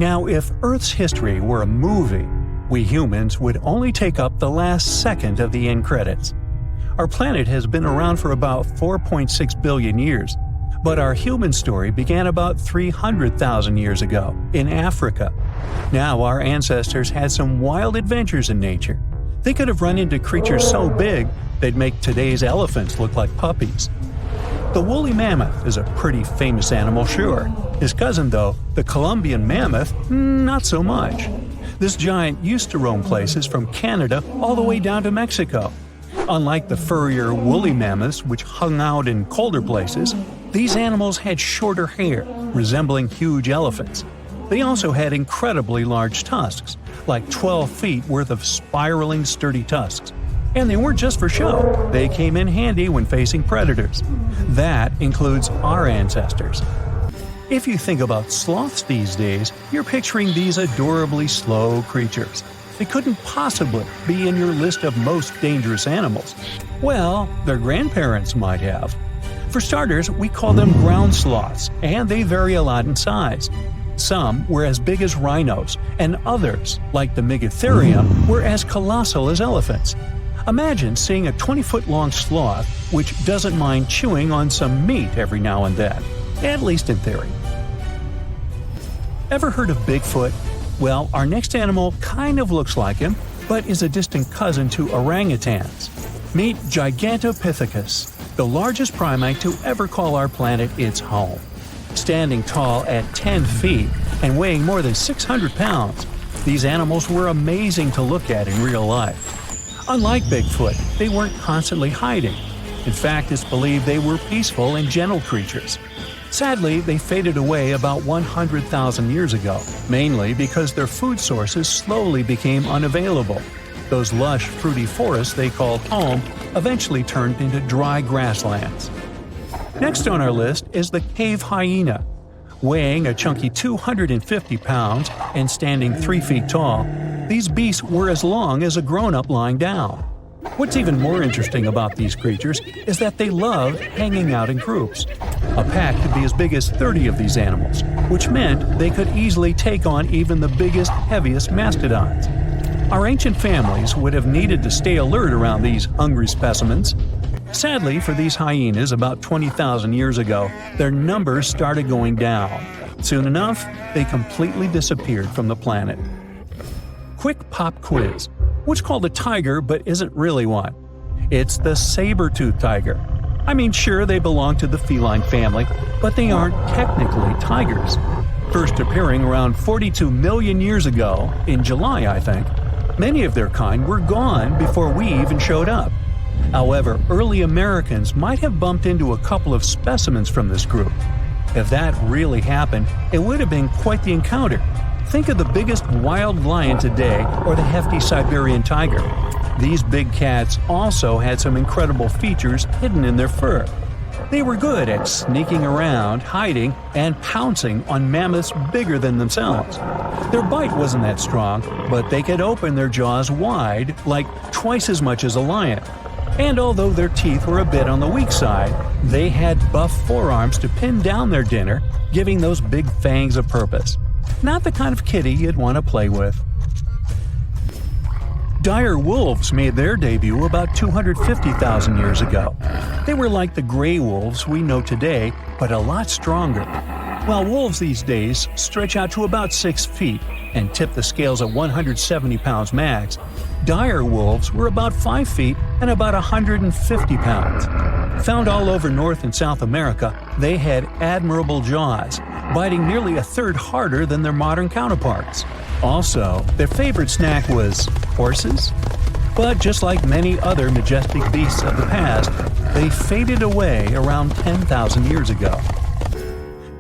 Now, if Earth's history were a movie, we humans would only take up the last second of the end credits. Our planet has been around for about 4.6 billion years, but our human story began about 300,000 years ago, in Africa. Now our ancestors had some wild adventures in nature. They could have run into creatures so big they'd make today's elephants look like puppies. The woolly mammoth is a pretty famous animal, sure. His cousin, though, the Columbian mammoth, not so much. This giant used to roam places from Canada all the way down to Mexico. Unlike the furrier woolly mammoths, which hung out in colder places, these animals had shorter hair, resembling huge elephants. They also had incredibly large tusks, like 12 feet worth of spiraling sturdy tusks. And they weren't just for show, they came in handy when facing predators. That includes our ancestors. If you think about sloths these days, you're picturing these adorably slow creatures. They couldn't possibly be in your list of most dangerous animals. Well, their grandparents might have. For starters, we call them ground sloths, and they vary a lot in size. Some were as big as rhinos, and others, like the Megatherium, were as colossal as elephants. Imagine seeing a 20-foot-long sloth which doesn't mind chewing on some meat every now and then, at least in theory. Ever heard of Bigfoot? Well, our next animal kind of looks like him, but is a distant cousin to orangutans. Meet Gigantopithecus, the largest primate to ever call our planet its home. Standing tall at 10 feet and weighing more than 600 pounds, these animals were amazing to look at in real life. Unlike Bigfoot, they weren't constantly hiding. In fact, it's believed they were peaceful and gentle creatures. Sadly, they faded away about 100,000 years ago, mainly because their food sources slowly became unavailable. Those lush, fruity forests they called home eventually turned into dry grasslands. Next on our list is the cave hyena. Weighing a chunky 250 pounds and standing 3 feet tall, these beasts were as long as a grown-up lying down. What's even more interesting about these creatures is that they loved hanging out in groups. A pack could be as big as 30 of these animals, which meant they could easily take on even the biggest, heaviest mastodons. Our ancient families would have needed to stay alert around these hungry specimens. Sadly for these hyenas about 20,000 years ago, their numbers started going down. Soon enough, they completely disappeared from the planet. Quick pop quiz. What's called a tiger but isn't really one? It's the saber-toothed tiger. I mean, sure, they belong to the feline family, but they aren't technically tigers. First appearing around 42 million years ago, in July I think, many of their kind were gone before we even showed up. However, early Americans might have bumped into a couple of specimens from this group. If that really happened, it would have been quite the encounter. Think of the biggest wild lion today or the hefty Siberian tiger. These big cats also had some incredible features hidden in their fur. They were good at sneaking around, hiding, and pouncing on mammoths bigger than themselves. Their bite wasn't that strong, but they could open their jaws wide, like twice as much as a lion. And although their teeth were a bit on the weak side, they had buff forearms to pin down their dinner, giving those big fangs a purpose. Not the kind of kitty you'd want to play with. Dire wolves made their debut about 250,000 years ago. They were like the gray wolves we know today, but a lot stronger. While wolves these days stretch out to about 6 feet and tip the scales at 170 pounds max, dire wolves were about 5 feet and about 150 pounds. Found all over North and South America, they had admirable jaws, biting nearly a third harder than their modern counterparts. Also, their favorite snack was horses. But just like many other majestic beasts of the past, they faded away around 10,000 years ago.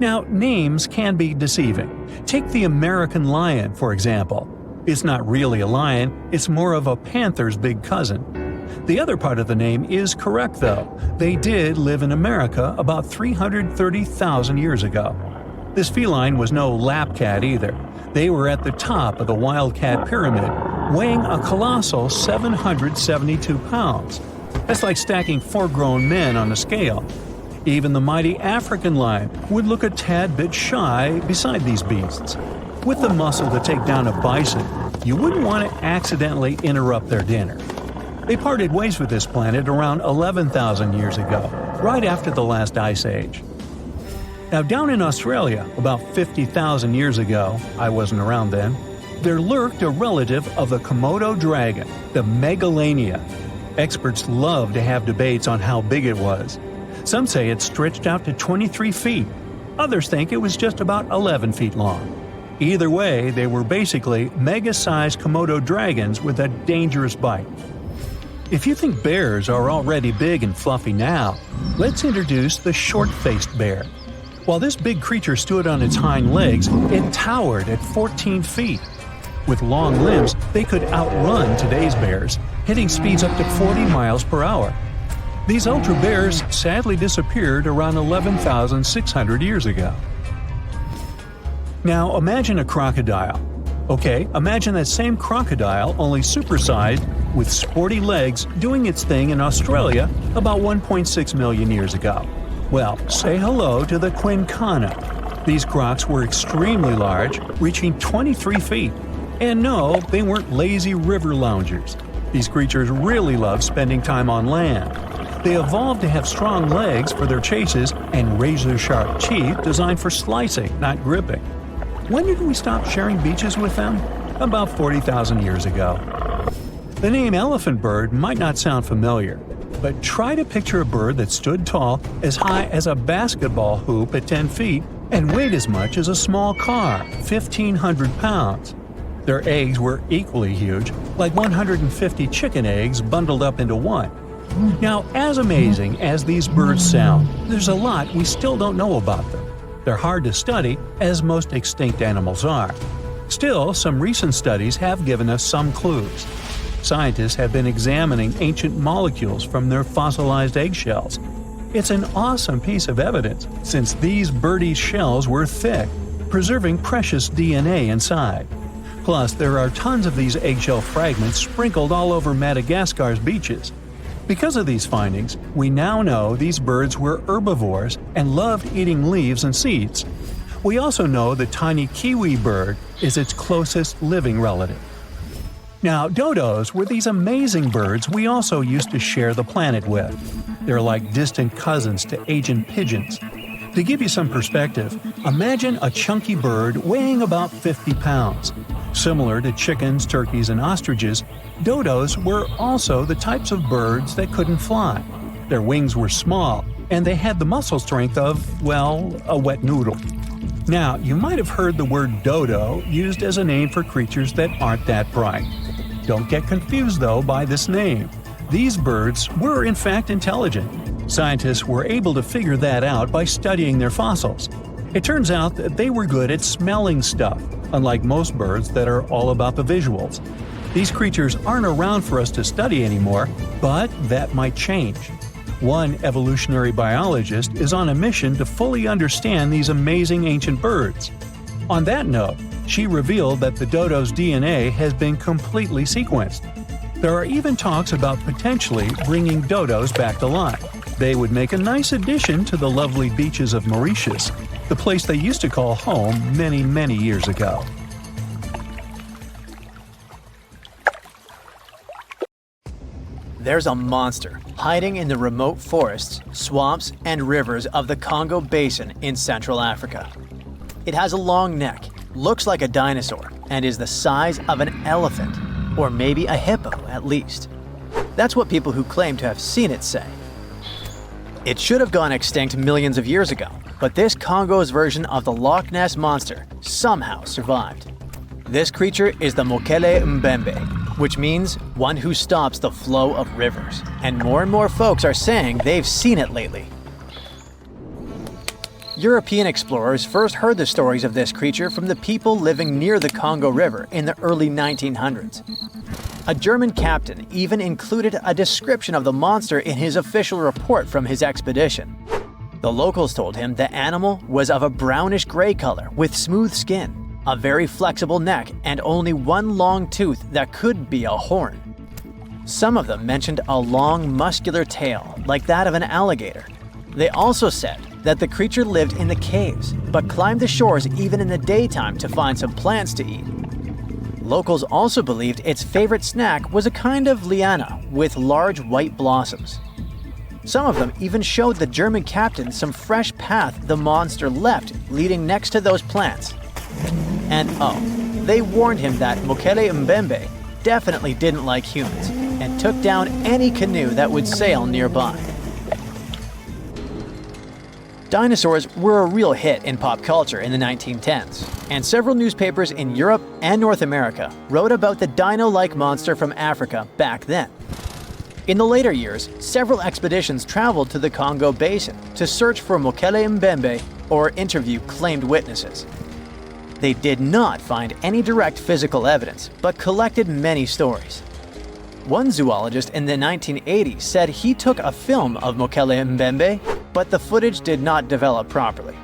Now, names can be deceiving. Take the American lion, for example. It's not really a lion, it's more of a panther's big cousin. The other part of the name is correct, though. They did live in America about 330,000 years ago. This feline was no lap cat either. They were at the top of the wildcat pyramid, weighing a colossal 772 pounds. That's like stacking 4 grown men on a scale. Even the mighty African lion would look a tad bit shy beside these beasts. With the muscle to take down a bison, you wouldn't want to accidentally interrupt their dinner. They parted ways with this planet around 11,000 years ago, right after the last ice age. Now down in Australia, about 50,000 years ago, I wasn't around then, there lurked a relative of the Komodo dragon, the Megalania. Experts love to have debates on how big it was. Some say it stretched out to 23 feet. Others think it was just about 11 feet long. Either way, they were basically mega-sized Komodo dragons with a dangerous bite. If you think bears are already big and fluffy now, let's introduce the short-faced bear. While this big creature stood on its hind legs, it towered at 14 feet. With long limbs, they could outrun today's bears, hitting speeds up to 40 miles per hour. These ultra bears sadly disappeared around 11,600 years ago. Now imagine a crocodile. Okay, imagine that same crocodile, only supersized, with sporty legs, doing its thing in Australia about 1.6 million years ago. Well, say hello to the quincana. These crocs were extremely large, reaching 23 feet. And no, they weren't lazy river loungers. These creatures really love spending time on land. They evolved to have strong legs for their chases and razor-sharp teeth designed for slicing, not gripping. When did we stop sharing beaches with them? About 40,000 years ago. The name elephant bird might not sound familiar, but try to picture a bird that stood tall, as high as a basketball hoop at 10 feet, and weighed as much as a small car, 1,500 pounds. Their eggs were equally huge, like 150 chicken eggs bundled up into one. Now, as amazing as these birds sound, there's a lot we still don't know about them. They're hard to study, as most extinct animals are. Still, some recent studies have given us some clues. Scientists have been examining ancient molecules from their fossilized eggshells. It's an awesome piece of evidence, since these birdie shells were thick, preserving precious DNA inside. Plus, there are tons of these eggshell fragments sprinkled all over Madagascar's beaches. Because of these findings, we now know these birds were herbivores and loved eating leaves and seeds. We also know the tiny kiwi bird is its closest living relative. Now, dodos were these amazing birds we also used to share the planet with. They're like distant cousins to Asian pigeons. To give you some perspective, imagine a chunky bird weighing about 50 pounds. Similar to chickens, turkeys, and ostriches, dodos were also the types of birds that couldn't fly. Their wings were small, and they had the muscle strength of, well, a wet noodle. Now, you might have heard the word dodo used as a name for creatures that aren't that bright. Don't get confused, though, by this name. These birds were in fact intelligent. Scientists were able to figure that out by studying their fossils. It turns out that they were good at smelling stuff, unlike most birds that are all about the visuals. These creatures aren't around for us to study anymore, but that might change. One evolutionary biologist is on a mission to fully understand these amazing ancient birds. On that note, she revealed that the dodo's DNA has been completely sequenced. There are even talks about potentially bringing dodos back to life. They would make a nice addition to the lovely beaches of Mauritius, the place they used to call home many, many years ago. There's a monster hiding in the remote forests, swamps, and rivers of the Congo Basin in Central Africa. It has a long neck, looks like a dinosaur, and is the size of an elephant, or maybe a hippo at least. That's what people who claim to have seen it say. It should have gone extinct millions of years ago, but this Congo's version of the Loch Ness Monster somehow survived. This creature is the Mokele Mbembe, which means one who stops the flow of rivers, and more folks are saying they've seen it lately. European explorers first heard the stories of this creature from the people living near the Congo River in the early 1900s. A German captain even included a description of the monster in his official report from his expedition. The locals told him the animal was of a brownish-gray color with smooth skin, a very flexible neck, and only one long tooth that could be a horn. Some of them mentioned a long, muscular tail like that of an alligator. They also said that the creature lived in the caves, but climbed the shores even in the daytime to find some plants to eat. Locals also believed its favorite snack was a kind of liana with large white blossoms. Some of them even showed the German captain some fresh path the monster left leading next to those plants. And they warned him that Mokele Mbembe definitely didn't like humans and took down any canoe that would sail nearby. Dinosaurs were a real hit in pop culture in the 1910s, and several newspapers in Europe and North America wrote about the dino-like monster from Africa back then. In the later years, several expeditions traveled to the Congo Basin to search for Mokele Mbembe or interview claimed witnesses. They did not find any direct physical evidence, but collected many stories. One zoologist in the 1980s said he took a film of Mokele Mbembe, but the footage did not develop properly.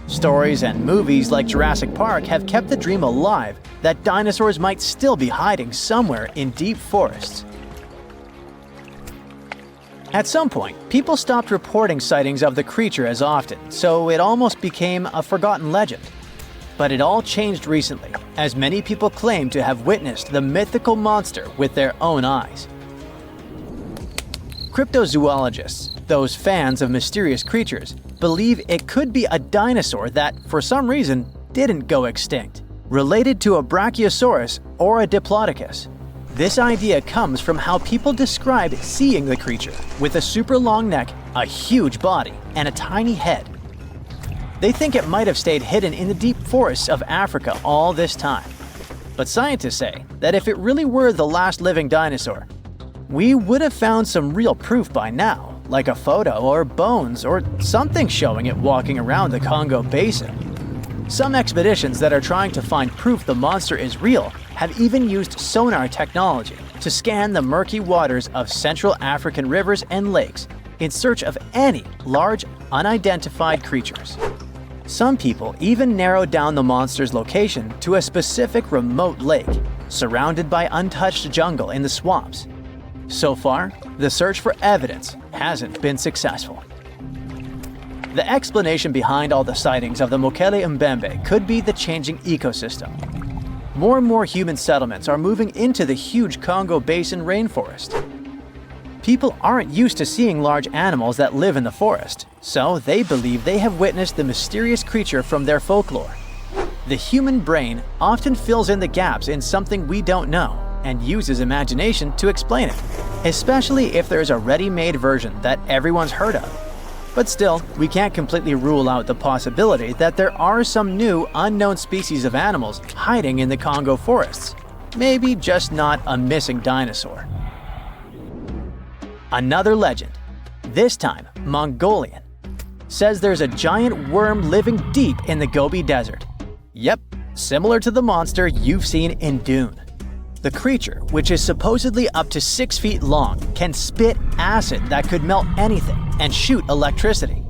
Stories and movies like Jurassic Park have kept the dream alive that dinosaurs might still be hiding somewhere in deep forests. At some point, people stopped reporting sightings of the creature as often, so it almost became a forgotten legend. But it all changed recently, as many people claim to have witnessed the mythical monster with their own eyes. Cryptozoologists, those fans of mysterious creatures, believe it could be a dinosaur that, for some reason, didn't go extinct, related to a brachiosaurus or a diplodocus. This idea comes from how people describe seeing the creature, with a super long neck, a huge body, and a tiny head. They think it might have stayed hidden in the deep forests of Africa all this time. But scientists say that if it really were the last living dinosaur, we would have found some real proof by now, like a photo or bones or something showing it walking around the Congo Basin. Some expeditions that are trying to find proof the monster is real have even used sonar technology to scan the murky waters of Central African rivers and lakes in search of any large, unidentified creatures. Some people even narrowed down the monster's location to a specific remote lake, surrounded by untouched jungle in the swamps. So far, the search for evidence hasn't been successful. The explanation behind all the sightings of the Mokele Mbembe could be the changing ecosystem. More and more human settlements are moving into the huge Congo Basin rainforest. People aren't used to seeing large animals that live in the forest, so they believe they have witnessed the mysterious creature from their folklore. The human brain often fills in the gaps in something we don't know and uses imagination to explain it, especially if there's a ready-made version that everyone's heard of. But still, we can't completely rule out the possibility that there are some new, unknown species of animals hiding in the Congo forests. Maybe just not a missing dinosaur. Another legend, this time Mongolian, says there's a giant worm living deep in the Gobi Desert. Yep, similar to the monster you've seen in Dune. The creature, which is supposedly up to 6 feet long, can spit acid that could melt anything and shoot electricity.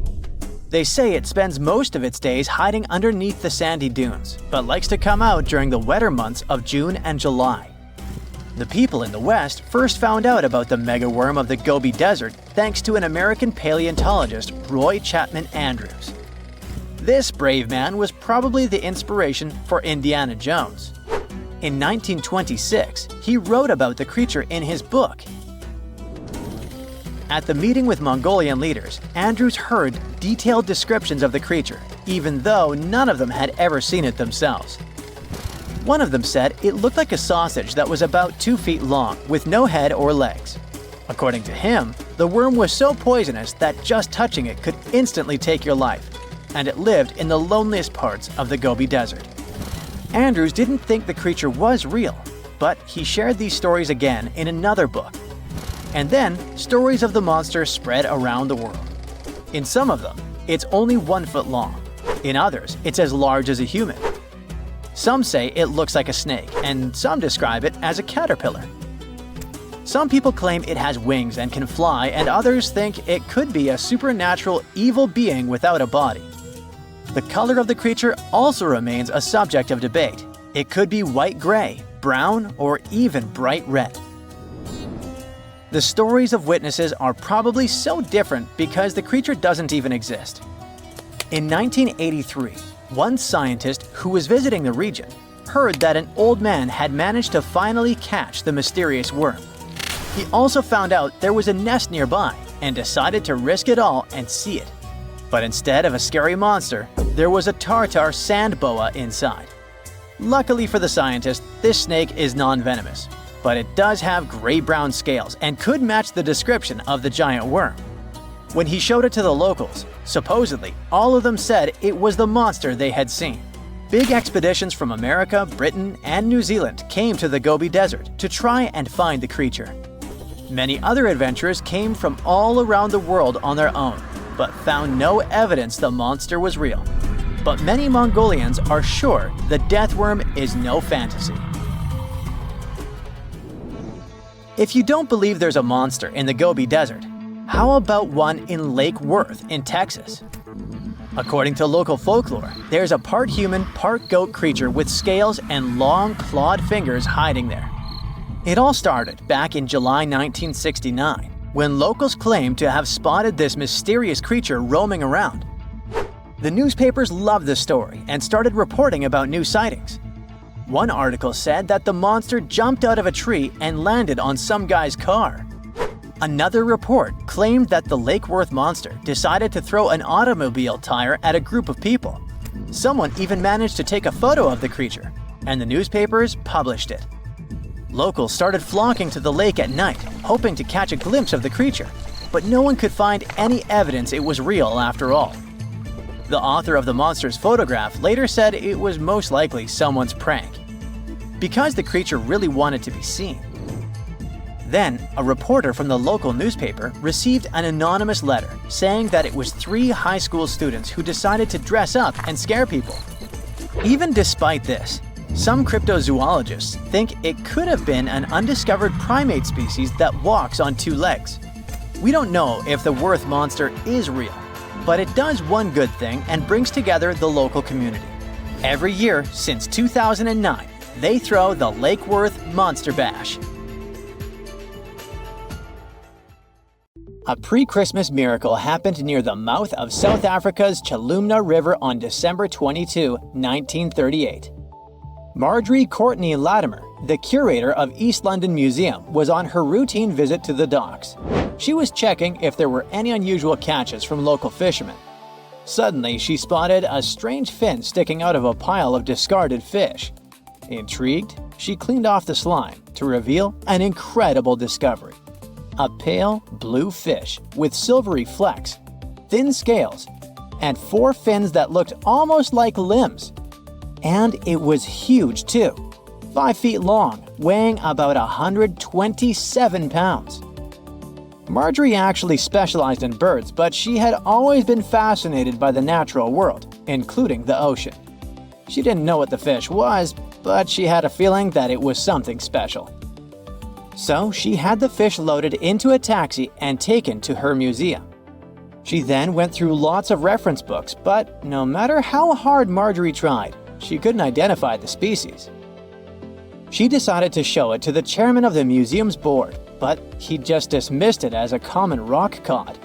They say it spends most of its days hiding underneath the sandy dunes, but likes to come out during the wetter months of June and July. The people in the West first found out about the mega-worm of the Gobi Desert thanks to an American paleontologist, Roy Chapman Andrews. This brave man was probably the inspiration for Indiana Jones. In 1926, he wrote about the creature in his book. At the meeting with Mongolian leaders, Andrews heard detailed descriptions of the creature, even though none of them had ever seen it themselves. One of them said it looked like a sausage that was about 2 feet long, with no head or legs. According to him, the worm was so poisonous that just touching it could instantly take your life, and it lived in the loneliest parts of the Gobi Desert. Andrews didn't think the creature was real, but he shared these stories again in another book. And then, stories of the monster spread around the world. In some of them, it's only 1 foot long. In others, it's as large as a human. Some say it looks like a snake, and some describe it as a caterpillar. Some people claim it has wings and can fly, and others think it could be a supernatural evil being without a body. The color of the creature also remains a subject of debate. It could be white-gray, brown, or even bright red. The stories of witnesses are probably so different because the creature doesn't even exist. In 1983, one scientist who was visiting the region heard that an old man had managed to finally catch the mysterious worm. He also found out there was a nest nearby and decided to risk it all and see it. But instead of a scary monster, there was a tartar sand boa inside. Luckily for the scientist, this snake is non-venomous, but it does have gray-brown scales and could match the description of the giant worm. When he showed it to the locals, supposedly all of them said it was the monster they had seen. Big expeditions from America, Britain, and New Zealand came to the Gobi Desert to try and find the creature. Many other adventurers came from all around the world on their own, but found no evidence the monster was real. But many Mongolians are sure the death worm is no fantasy. If you don't believe there's a monster in the Gobi Desert, how about one in Lake Worth in Texas? According to local folklore, there's a part human, part goat creature with scales and long clawed fingers hiding there. It all started back in July 1969, when locals claimed to have spotted this mysterious creature roaming around. The newspapers loved the story and started reporting about new sightings. One article said that the monster jumped out of a tree and landed on some guy's car. Another report claimed that the Lake Worth monster decided to throw an automobile tire at a group of people. Someone even managed to take a photo of the creature, and the newspapers published it. Locals started flocking to the lake at night, hoping to catch a glimpse of the creature, but no one could find any evidence it was real after all. The author of the monster's photograph later said it was most likely someone's prank, because the creature really wanted to be seen. Then, a reporter from the local newspaper received an anonymous letter saying that it was 3 high school students who decided to dress up and scare people. Even despite this, some cryptozoologists think it could have been an undiscovered primate species that walks on 2 legs. We don't know if the Worth monster is real, but it does one good thing and brings together the local community. Every year since 2009, they throw the Lake Worth Monster Bash. A pre-Christmas miracle happened near the mouth of South Africa's Chalumna River on December 22, 1938. Marjorie Courtney Latimer, the curator of East London Museum, was on her routine visit to the docks. She was checking if there were any unusual catches from local fishermen. Suddenly, she spotted a strange fin sticking out of a pile of discarded fish. Intrigued, she cleaned off the slime to reveal an incredible discovery. A pale blue fish with silvery flecks, thin scales, and 4 fins that looked almost like limbs. And it was huge too, 5 feet long, weighing about 127 pounds. Marjorie actually specialized in birds, but she had always been fascinated by the natural world, including the ocean. She didn't know what the fish was, but she had a feeling that it was something special. So she had the fish loaded into a taxi and taken to her museum. She then went through lots of reference books, but no matter how hard Marjorie tried, she couldn't identify the species. She decided to show it to the chairman of the museum's board, but he just dismissed it as a common rock cod.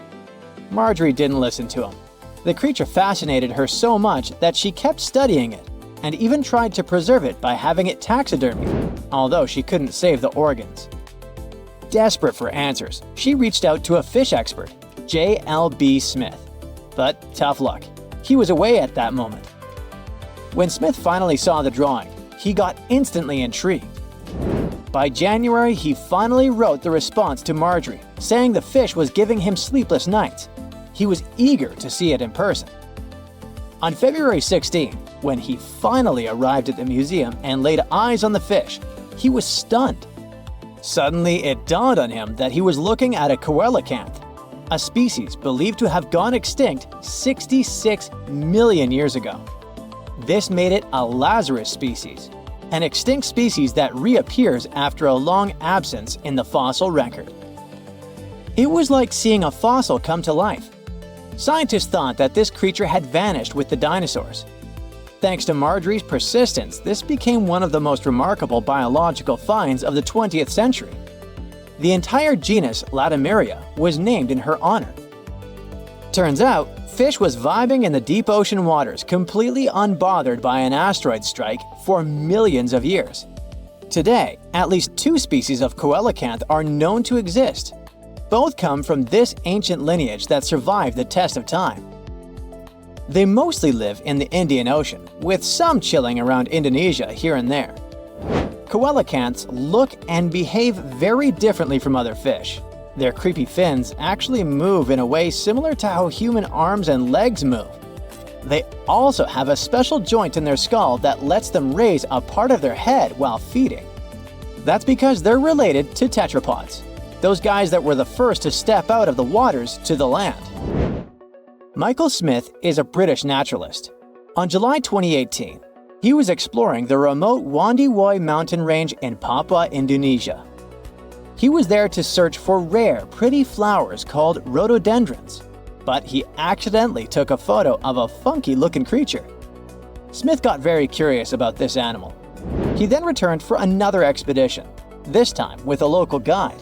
Marjorie didn't listen to him. The creature fascinated her so much that she kept studying it, and even tried to preserve it by having it taxidermied, although she couldn't save the organs. Desperate for answers, she reached out to a fish expert, J.L.B. Smith. But tough luck, he was away at that moment. When Smith finally saw the drawing, he got instantly intrigued. By January, he finally wrote the response to Marjorie, saying the fish was giving him sleepless nights. He was eager to see it in person. On February 16, when he finally arrived at the museum and laid eyes on the fish, he was stunned. Suddenly, it dawned on him that he was looking at a Coelacanth, a species believed to have gone extinct 66 million years ago. This made it a Lazarus species, an extinct species that reappears after a long absence in the fossil record. It was like seeing a fossil come to life. Scientists thought that this creature had vanished with the dinosaurs. Thanks to Marjorie's persistence, this became one of the most remarkable biological finds of the 20th century. The entire genus Latimeria was named in her honor. Turns out, fish was vibing in the deep ocean waters, completely unbothered by an asteroid strike for millions of years. Today, at least 2 species of Coelacanth are known to exist. Both come from this ancient lineage that survived the test of time. They mostly live in the Indian Ocean, with some chilling around Indonesia here and there. Coelacanths look and behave very differently from other fish. Their creepy fins actually move in a way similar to how human arms and legs move. They also have a special joint in their skull that lets them raise a part of their head while feeding. That's because they're related to tetrapods, those guys that were the first to step out of the waters to the land. Michael Smith is a British naturalist. On July 2018, he was exploring the remote Wondiwoi mountain range in Papua, Indonesia. He was there to search for rare, pretty flowers called rhododendrons, but he accidentally took a photo of a funky-looking creature. Smith got very curious about this animal. He then returned for another expedition, this time with a local guide.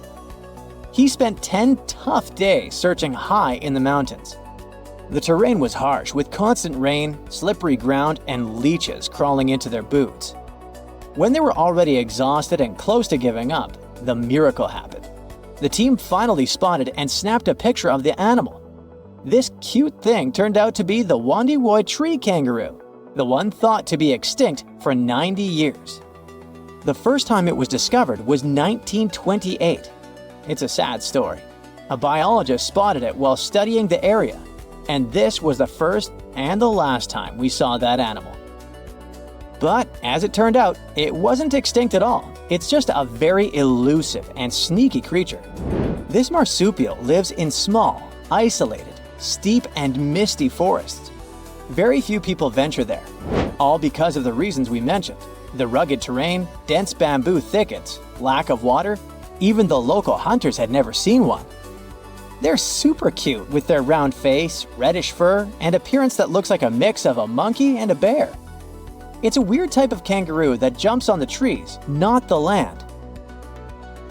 He spent 10 tough days searching high in the mountains. The terrain was harsh, with constant rain, slippery ground, and leeches crawling into their boots. When they were already exhausted and close to giving up, the miracle happened. The team finally spotted and snapped a picture of the animal. This cute thing turned out to be the Wondiwoi tree kangaroo, the one thought to be extinct for 90 years. The first time it was discovered was 1928. It's a sad story. A biologist spotted it while studying the area, and this was the first and the last time we saw that animal. But as it turned out, it wasn't extinct at all. It's just a very elusive and sneaky creature. This marsupial lives in small, isolated, steep and misty forests. Very few people venture there, all because of the reasons we mentioned: the rugged terrain, dense bamboo thickets, lack of water. Even the local hunters had never seen one. They're super cute with their round face, reddish fur, and appearance that looks like a mix of a monkey and a bear. It's a weird type of kangaroo that jumps on the trees, not the land.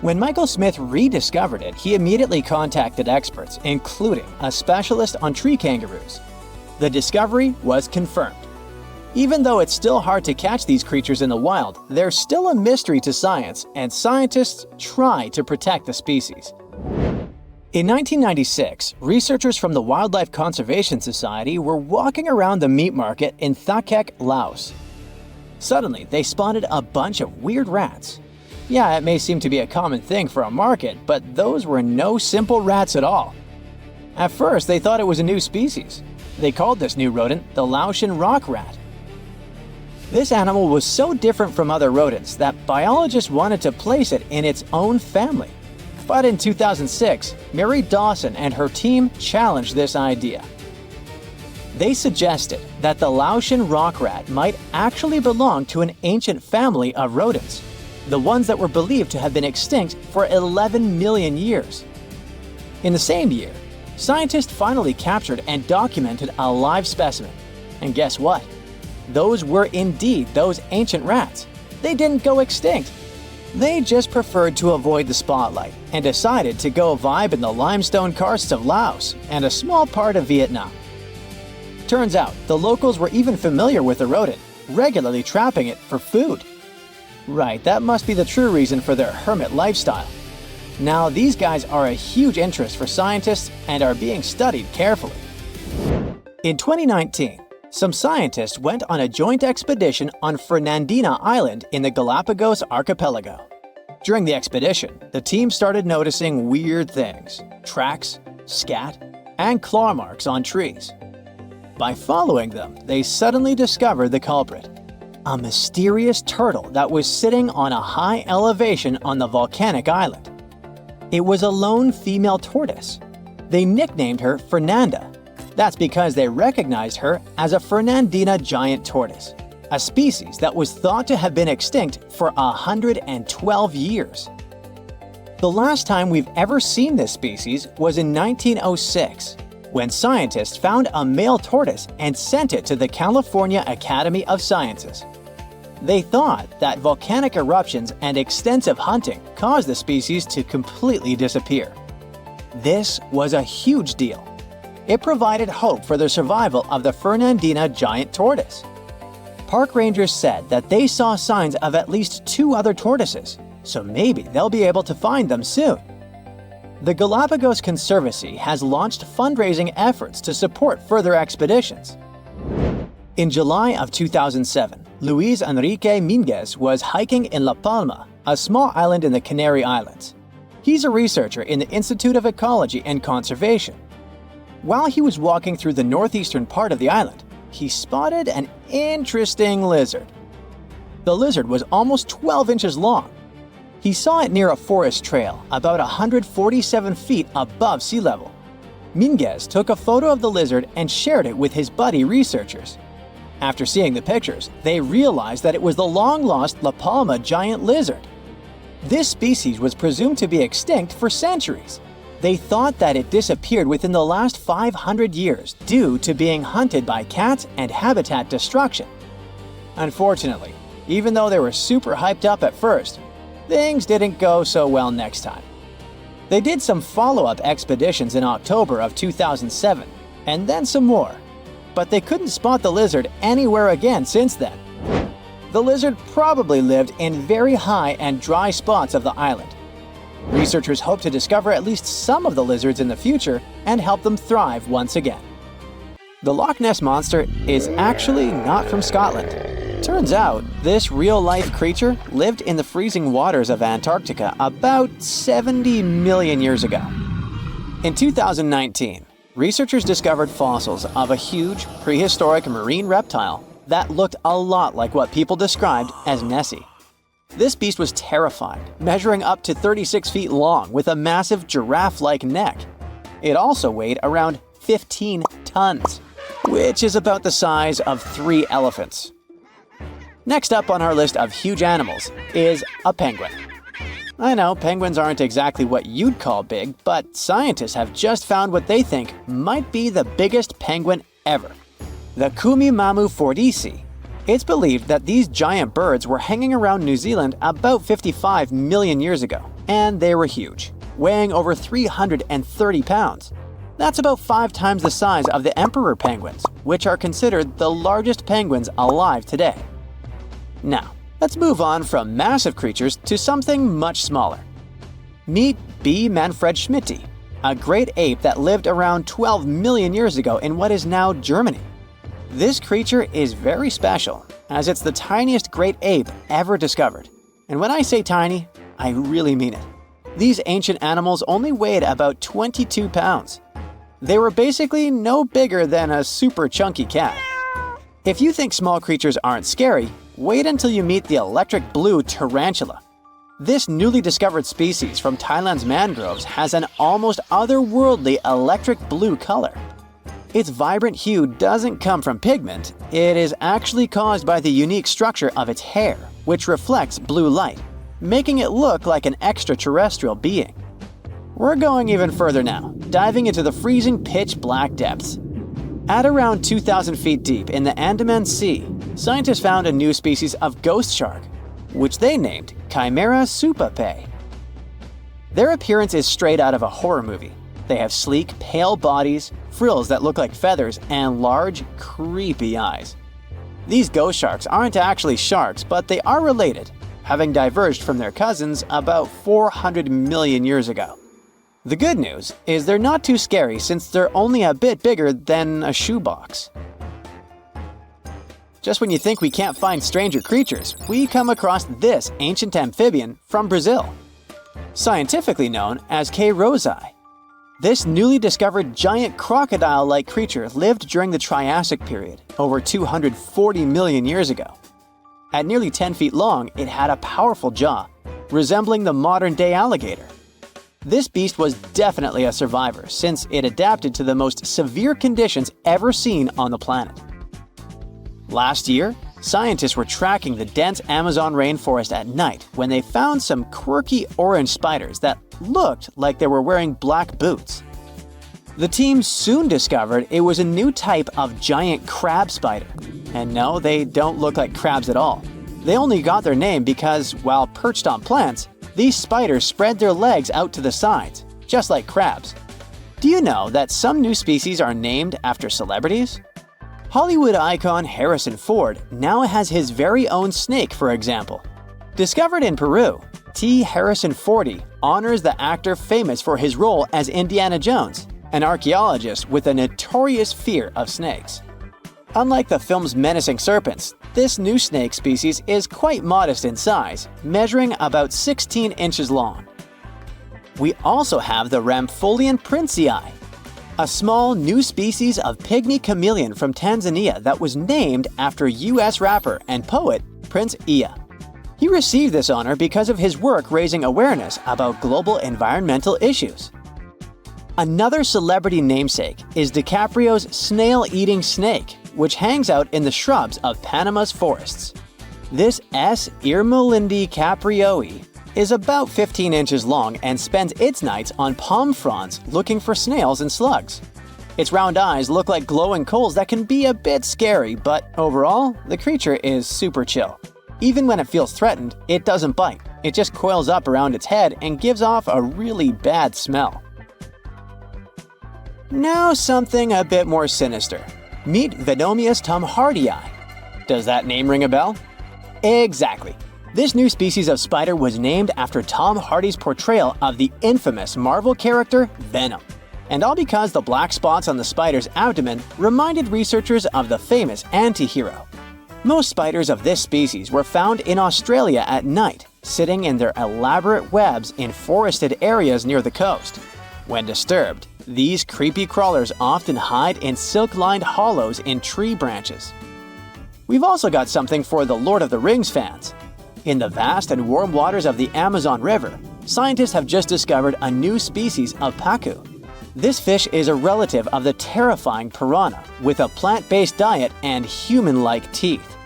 When Michael Smith rediscovered it, he immediately contacted experts, including a specialist on tree kangaroos. The discovery was confirmed. Even though it's still hard to catch these creatures in the wild, they're still a mystery to science, and scientists try to protect the species. In 1996, researchers from the Wildlife Conservation Society were walking around the meat market in Thakek, Laos. Suddenly, they spotted a bunch of weird rats. Yeah, it may seem to be a common thing for a market, but those were no simple rats at all. At first, they thought it was a new species. They called this new rodent the Laotian rock rat. This animal was so different from other rodents that biologists wanted to place it in its own family. But in 2006, Mary Dawson and her team challenged this idea. They suggested that the Laotian rock rat might actually belong to an ancient family of rodents, the ones that were believed to have been extinct for 11 million years. In the same year, scientists finally captured and documented a live specimen. And guess what? Those were indeed those ancient rats. They didn't go extinct. They just preferred to avoid the spotlight and decided to go vibe in the limestone karsts of Laos and a small part of Vietnam. Turns out, the locals were even familiar with the rodent, regularly trapping it for food. Right, that must be the true reason for their hermit lifestyle. Now, these guys are a huge interest for scientists and are being studied carefully. In 2019, some scientists went on a joint expedition on Fernandina Island in the Galapagos archipelago. During the expedition, the team started noticing weird things: tracks, scat, and claw marks on trees. By following them, they suddenly discovered the culprit: a mysterious turtle that was sitting on a high elevation on the volcanic island. It was a lone female tortoise. They nicknamed her Fernanda. That's because they recognized her as a Fernandina giant tortoise, a species that was thought to have been extinct for 112 years. The last time we've ever seen this species was in 1906, when scientists found a male tortoise and sent it to the California Academy of Sciences. They thought that volcanic eruptions and extensive hunting caused the species to completely disappear. This was a huge deal. It provided hope for the survival of the Fernandina giant tortoise. Park rangers said that they saw signs of at least 2 other tortoises, so maybe they'll be able to find them soon. The Galapagos Conservancy has launched fundraising efforts to support further expeditions. In July of 2007, Luis Enrique Minguez was hiking in La Palma, a small island in the Canary Islands. He's a researcher in the Institute of Ecology and Conservation. While he was walking through the northeastern part of the island, he spotted an interesting lizard. The lizard was almost 12 inches long. He saw it near a forest trail, about 147 feet above sea level. Minguez took a photo of the lizard and shared it with his buddy researchers. After seeing the pictures, they realized that it was the long-lost La Palma giant lizard. This species was presumed to be extinct for centuries. They thought that it disappeared within the last 500 years due to being hunted by cats and habitat destruction. Unfortunately, even though they were super hyped up at first, things didn't go so well next time. They did some follow-up expeditions in October of 2007, and then some more, but they couldn't spot the lizard anywhere again since then. The lizard probably lived in very high and dry spots of the island. Researchers hope to discover at least some of the lizards in the future and help them thrive once again. The Loch Ness Monster is actually not from Scotland. Turns out, this real-life creature lived in the freezing waters of Antarctica about 70 million years ago. In 2019, researchers discovered fossils of a huge, prehistoric marine reptile that looked a lot like what people described as Nessie. This beast was terrifying, measuring up to 36 feet long with a massive giraffe-like neck. It also weighed around 15 tons, which is about the size of 3 elephants. Next up on our list of huge animals is a penguin. I know penguins aren't exactly what you'd call big, but scientists have just found what they think might be the biggest penguin ever, the Kumimamu fordyce. It's believed that these giant birds were hanging around New Zealand about 55 million years ago, and they were huge, weighing over 330 pounds. That's about 5 times the size of the emperor penguins, which are considered the largest penguins alive today. Now, let's move on from massive creatures to something much smaller. Meet B. manfredschmidti, a great ape that lived around 12 million years ago in what is now Germany. This creature is very special, as it's the tiniest great ape ever discovered. And when I say tiny, I really mean it. These ancient animals only weighed about 22 pounds. They were basically no bigger than a super chunky cat. If you think small creatures aren't scary, wait until you meet the electric blue tarantula. This newly discovered species from Thailand's mangroves has an almost otherworldly electric blue color. Its vibrant hue doesn't come from pigment, it is actually caused by the unique structure of its hair, which reflects blue light, making it look like an extraterrestrial being. We're going even further now, diving into the freezing pitch-black depths. At around 2,000 feet deep in the Andaman Sea, scientists found a new species of ghost shark, which they named Chimera supape. Their appearance is straight out of a horror movie. They have sleek, pale bodies, frills that look like feathers, and large, creepy eyes. These ghost sharks aren't actually sharks, but they are related, having diverged from their cousins about 400 million years ago. The good news is they're not too scary since they're only a bit bigger than a shoebox. Just when you think we can't find stranger creatures, we come across this ancient amphibian from Brazil. Scientifically known as K. rosae. This newly discovered giant crocodile-like creature lived during the Triassic period, over 240 million years ago. At nearly 10 feet long, it had a powerful jaw, resembling the modern-day alligator. This beast was definitely a survivor since it adapted to the most severe conditions ever seen on the planet. Last year, scientists were tracking the dense Amazon rainforest at night when they found some quirky orange spiders that looked like they were wearing black boots. The team soon discovered it was a new type of giant crab spider. And no, they don't look like crabs at all. They only got their name because, while perched on plants, these spiders spread their legs out to the sides, just like crabs. Do you know that some new species are named after celebrities? Hollywood icon Harrison Ford now has his very own snake, for example. Discovered in Peru, T. Harrison Fordy honors the actor famous for his role as Indiana Jones, an archaeologist with a notorious fear of snakes. Unlike the film's menacing serpents, this new snake species is quite modest in size, measuring about 16 inches long. We also have the Rampholion princei, a small new species of pygmy chameleon from Tanzania that was named after US rapper and poet Prince Iya. He received this honor because of his work raising awareness about global environmental issues. Another celebrity namesake is DiCaprio's snail-eating snake, which hangs out in the shrubs of Panama's forests. This S. Irmelindi caprioi is about 15 inches long and spends its nights on palm fronds looking for snails and slugs. Its round eyes look like glowing coals that can be a bit scary, but overall, the creature is super chill. Even when it feels threatened, it doesn't bite. It just coils up around its head and gives off a really bad smell. Now something a bit more sinister. Meet Venomius tomhardii. Does that name ring a bell? Exactly. This new species of spider was named after Tom Hardy's portrayal of the infamous Marvel character Venom. And all because the black spots on the spider's abdomen reminded researchers of the famous anti-hero. Most spiders of this species were found in Australia at night, sitting in their elaborate webs in forested areas near the coast. When disturbed, these creepy crawlers often hide in silk-lined hollows in tree branches. We've also got something for the Lord of the Rings fans. In the vast and warm waters of the Amazon River, scientists have just discovered a new species of pacu. This fish is a relative of the terrifying piranha, with a plant-based diet and human-like teeth.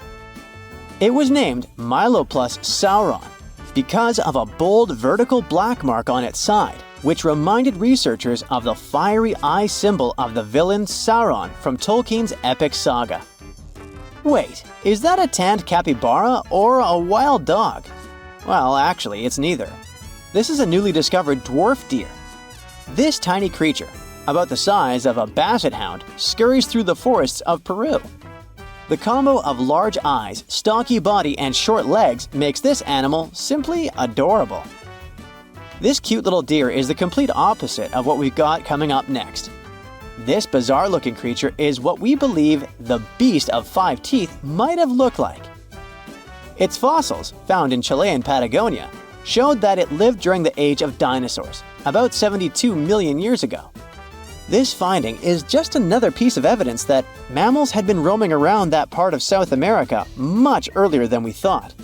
It was named Myloplus sauron because of a bold vertical black mark on its side, which reminded researchers of the fiery eye symbol of the villain Sauron from Tolkien's epic saga. Wait, is that a tanned capybara or a wild dog? Well, actually, it's neither. This is a newly discovered dwarf deer. This tiny creature, about the size of a basset hound, scurries through the forests of Peru. The combo of large eyes, stocky body, and short legs makes this animal simply adorable. This cute little deer is the complete opposite of what we've got coming up next. This bizarre-looking creature is what we believe the beast of 5 teeth might have looked like. Its fossils, found in Chilean Patagonia, showed that it lived during the age of dinosaurs, about 72 million years ago. This finding is just another piece of evidence that mammals had been roaming around that part of South America much earlier than we thought.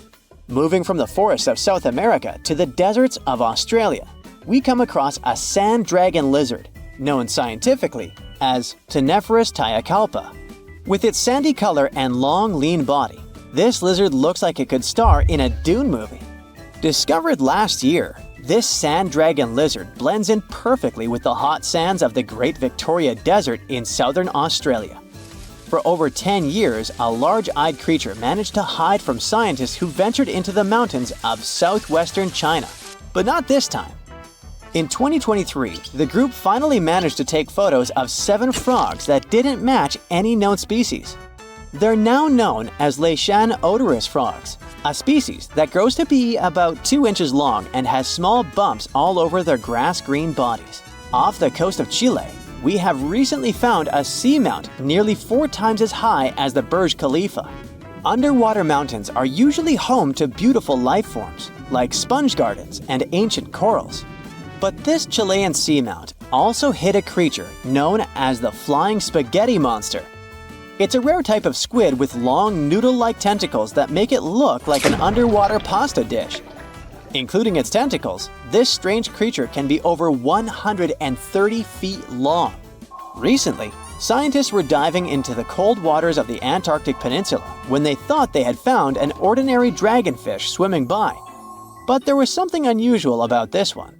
Moving from the forests of South America to the deserts of Australia, we come across a sand dragon lizard, known scientifically as Ctenophorus tyacalpa. With its sandy color and long, lean body, this lizard looks like it could star in a Dune movie. Discovered last year, this sand dragon lizard blends in perfectly with the hot sands of the Great Victoria Desert in southern Australia. For over 10 years, a large-eyed creature managed to hide from scientists who ventured into the mountains of southwestern China. But not this time. In 2023, the group finally managed to take photos of 7 frogs that didn't match any known species. They're now known as Leishan odorous frogs, a species that grows to be about 2 inches long and has small bumps all over their grass-green bodies. Off the coast of Chile, we have recently found a seamount nearly 4 times as high as the Burj Khalifa. Underwater mountains are usually home to beautiful life forms, like sponge gardens and ancient corals. But this Chilean seamount also hid a creature known as the flying spaghetti monster. It's a rare type of squid with long noodle-like tentacles that make it look like an underwater pasta dish. Including its tentacles, this strange creature can be over 130 feet long. Recently, scientists were diving into the cold waters of the Antarctic Peninsula when they thought they had found an ordinary dragonfish swimming by. But there was something unusual about this one.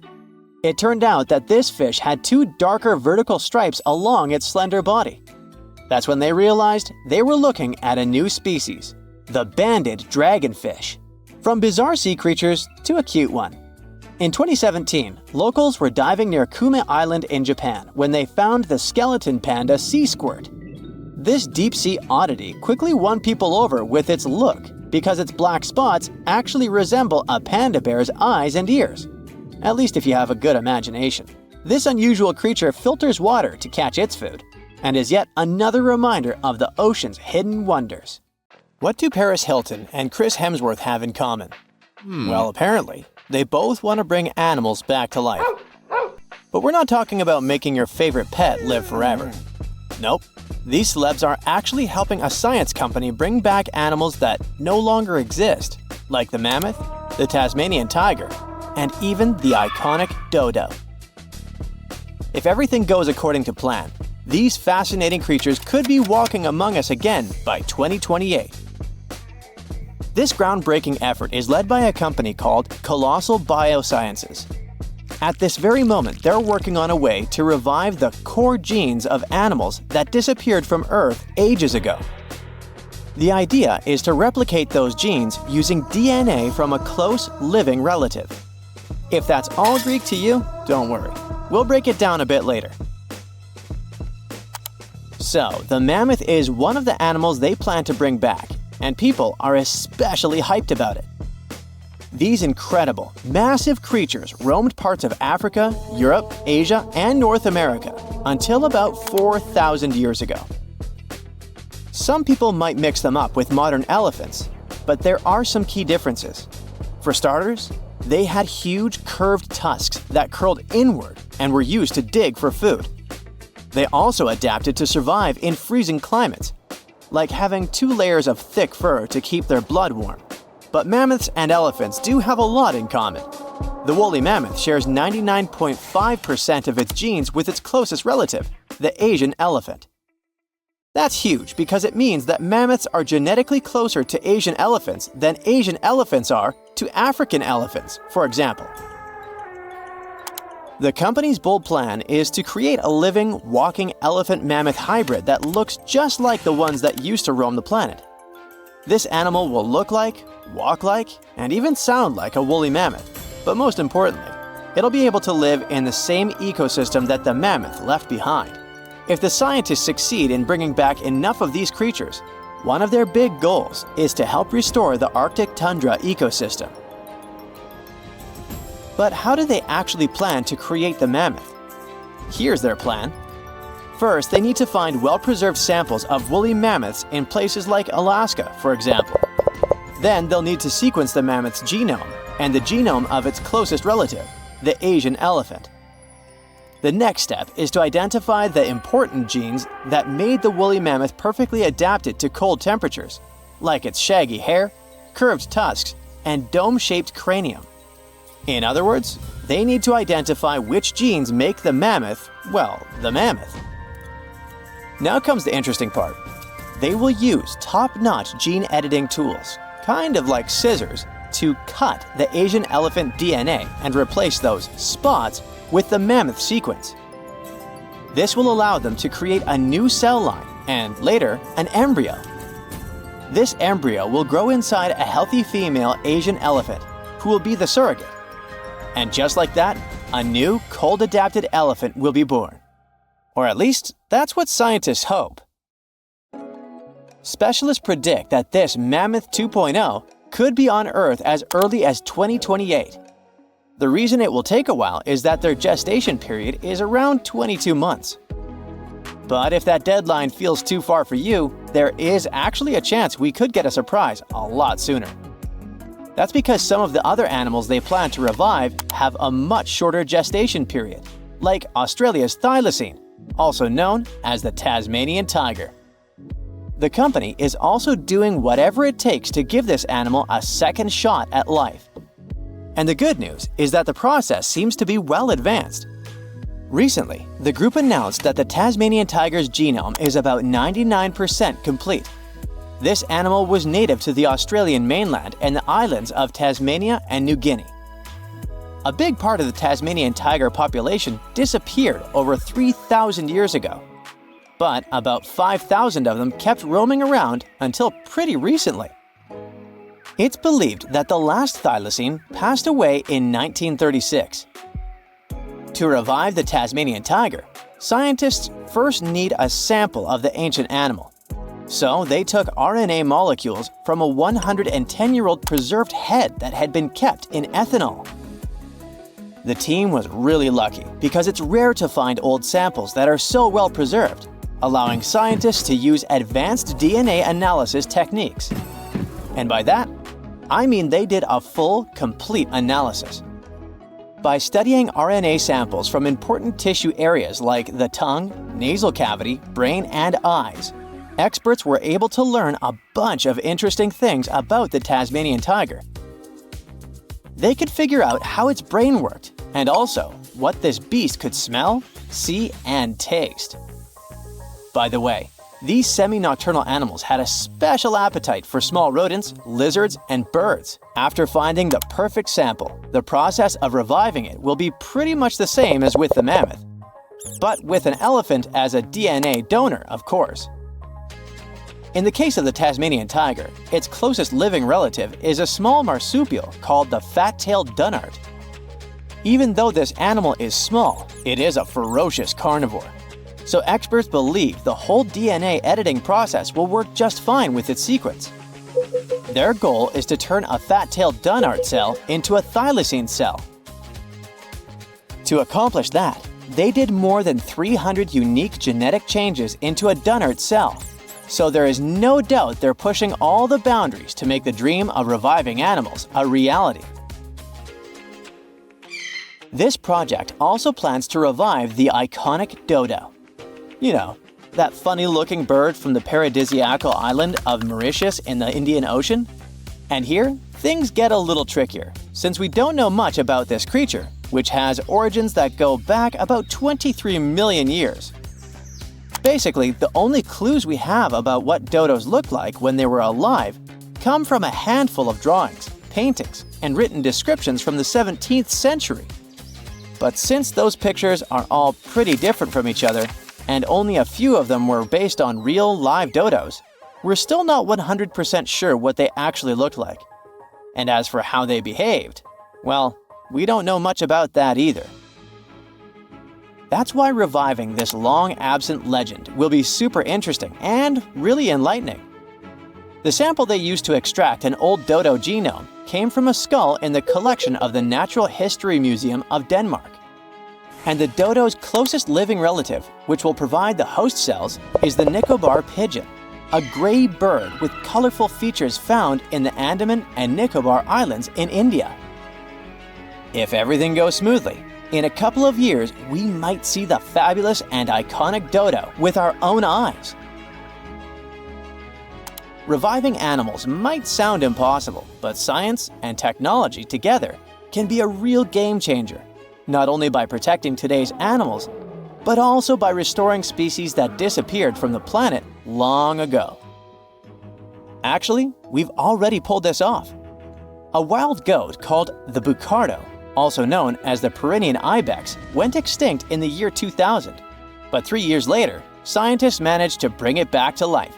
It turned out that this fish had 2 darker vertical stripes along its slender body. That's when they realized they were looking at a new species, the banded dragonfish. From bizarre sea creatures to a cute one. In 2017, locals were diving near Kume Island in Japan when they found the skeleton panda sea squirt. This deep-sea oddity quickly won people over with its look because its black spots actually resemble a panda bear's eyes and ears. At least if you have a good imagination. This unusual creature filters water to catch its food, and is yet another reminder of the ocean's hidden wonders. What do Paris Hilton and Chris Hemsworth have in common? Well, apparently, they both want to bring animals back to life. But we're not talking about making your favorite pet live forever. Nope. These celebs are actually helping a science company bring back animals that no longer exist, like the mammoth, the Tasmanian tiger, and even the iconic dodo. If everything goes according to plan, these fascinating creatures could be walking among us again by 2028. This groundbreaking effort is led by a company called Colossal Biosciences. At this very moment, they're working on a way to revive the core genes of animals that disappeared from Earth ages ago. The idea is to replicate those genes using DNA from a close living relative. If that's all Greek to you, don't worry. We'll break it down a bit later. So, the mammoth is one of the animals they plan to bring back, and people are especially hyped about it. These incredible, massive creatures roamed parts of Africa, Europe, Asia, and North America until about 4,000 years ago. Some people might mix them up with modern elephants, but there are some key differences. For starters, they had huge curved tusks that curled inward and were used to dig for food. They also adapted to survive in freezing climates, like having 2 layers of thick fur to keep their blood warm. But mammoths and elephants do have a lot in common. The woolly mammoth shares 99.5% of its genes with its closest relative, the Asian elephant. That's huge because it means that mammoths are genetically closer to Asian elephants than Asian elephants are to African elephants, for example. The company's bold plan is to create a living, walking elephant-mammoth hybrid that looks just like the ones that used to roam the planet. This animal will look like, walk like, and even sound like a woolly mammoth. But most importantly, it'll be able to live in the same ecosystem that the mammoth left behind. If the scientists succeed in bringing back enough of these creatures, one of their big goals is to help restore the Arctic tundra ecosystem. But how do they actually plan to create the mammoth? Here's their plan. First, they need to find well-preserved samples of woolly mammoths in places like Alaska, for example. Then they'll need to sequence the mammoth's genome and the genome of its closest relative, the Asian elephant. The next step is to identify the important genes that made the woolly mammoth perfectly adapted to cold temperatures, like its shaggy hair, curved tusks, and dome-shaped cranium. In other words, they need to identify which genes make the mammoth, well, the mammoth. Now comes the interesting part. They will use top-notch gene editing tools, kind of like scissors, to cut the Asian elephant DNA and replace those spots with the mammoth sequence. This will allow them to create a new cell line and, later, an embryo. This embryo will grow inside a healthy female Asian elephant, who will be the surrogate. And just like that, a new, cold-adapted elephant will be born. Or at least, that's what scientists hope. Specialists predict that this Mammoth 2.0 could be on Earth as early as 2028. The reason it will take a while is that their gestation period is around 22 months. But if that deadline feels too far for you, there is actually a chance we could get a surprise a lot sooner. That's because some of the other animals they plan to revive have a much shorter gestation period, like Australia's thylacine, also known as the Tasmanian tiger. The company is also doing whatever it takes to give this animal a second shot at life. And the good news is that the process seems to be well advanced. Recently, the group announced that the Tasmanian tiger's genome is about 99% complete. This animal was native to the Australian mainland and the islands of Tasmania and New Guinea. A big part of the Tasmanian tiger population disappeared over 3,000 years ago. But about 5,000 of them kept roaming around until pretty recently. It's believed that the last thylacine passed away in 1936. To revive the Tasmanian tiger, scientists first need a sample of the ancient animal. So they took RNA molecules from a 110-year-old preserved head that had been kept in ethanol. The team was really lucky because it's rare to find old samples that are so well preserved, allowing scientists to use advanced DNA analysis techniques. And by that, I mean they did a full, complete analysis. By studying RNA samples from important tissue areas like the tongue, nasal cavity, brain, and eyes, experts were able to learn a bunch of interesting things about the Tasmanian tiger. They could figure out how its brain worked and also what this beast could smell, see, and taste. By the way, these semi-nocturnal animals had a special appetite for small rodents, lizards, and birds. After finding the perfect sample, the process of reviving it will be pretty much the same as with the mammoth, but with an elephant as a DNA donor, of course. In the case of the Tasmanian tiger, its closest living relative is a small marsupial called the fat-tailed dunnart. Even though this animal is small, it is a ferocious carnivore. So experts believe the whole DNA editing process will work just fine with its sequence. Their goal is to turn a fat-tailed dunnart cell into a thylacine cell. To accomplish that, they did more than 300 unique genetic changes into a dunnart cell. So there is no doubt they're pushing all the boundaries to make the dream of reviving animals a reality. This project also plans to revive the iconic dodo. You know, that funny-looking bird from the paradisiacal island of Mauritius in the Indian Ocean? And here, things get a little trickier, since we don't know much about this creature, which has origins that go back about 23 million years. Basically, the only clues we have about what dodos looked like when they were alive come from a handful of drawings, paintings, and written descriptions from the 17th century. But since those pictures are all pretty different from each other, and only a few of them were based on real, live dodos, we're still not 100% sure what they actually looked like. And as for how they behaved, well, we don't know much about that either. That's why reviving this long-absent legend will be super interesting and really enlightening. The sample they used to extract an old dodo genome came from a skull in the collection of the Natural History Museum of Denmark. And the dodo's closest living relative, which will provide the host cells, is the Nicobar pigeon, a gray bird with colorful features found in the Andaman and Nicobar Islands in India. If everything goes smoothly, in a couple of years, we might see the fabulous and iconic dodo with our own eyes. Reviving animals might sound impossible, but science and technology together can be a real game changer, not only by protecting today's animals, but also by restoring species that disappeared from the planet long ago. Actually, we've already pulled this off. A wild goat called the bucardo, also known as the Pyrenean ibex, went extinct in the year 2000. But 3 years later, scientists managed to bring it back to life,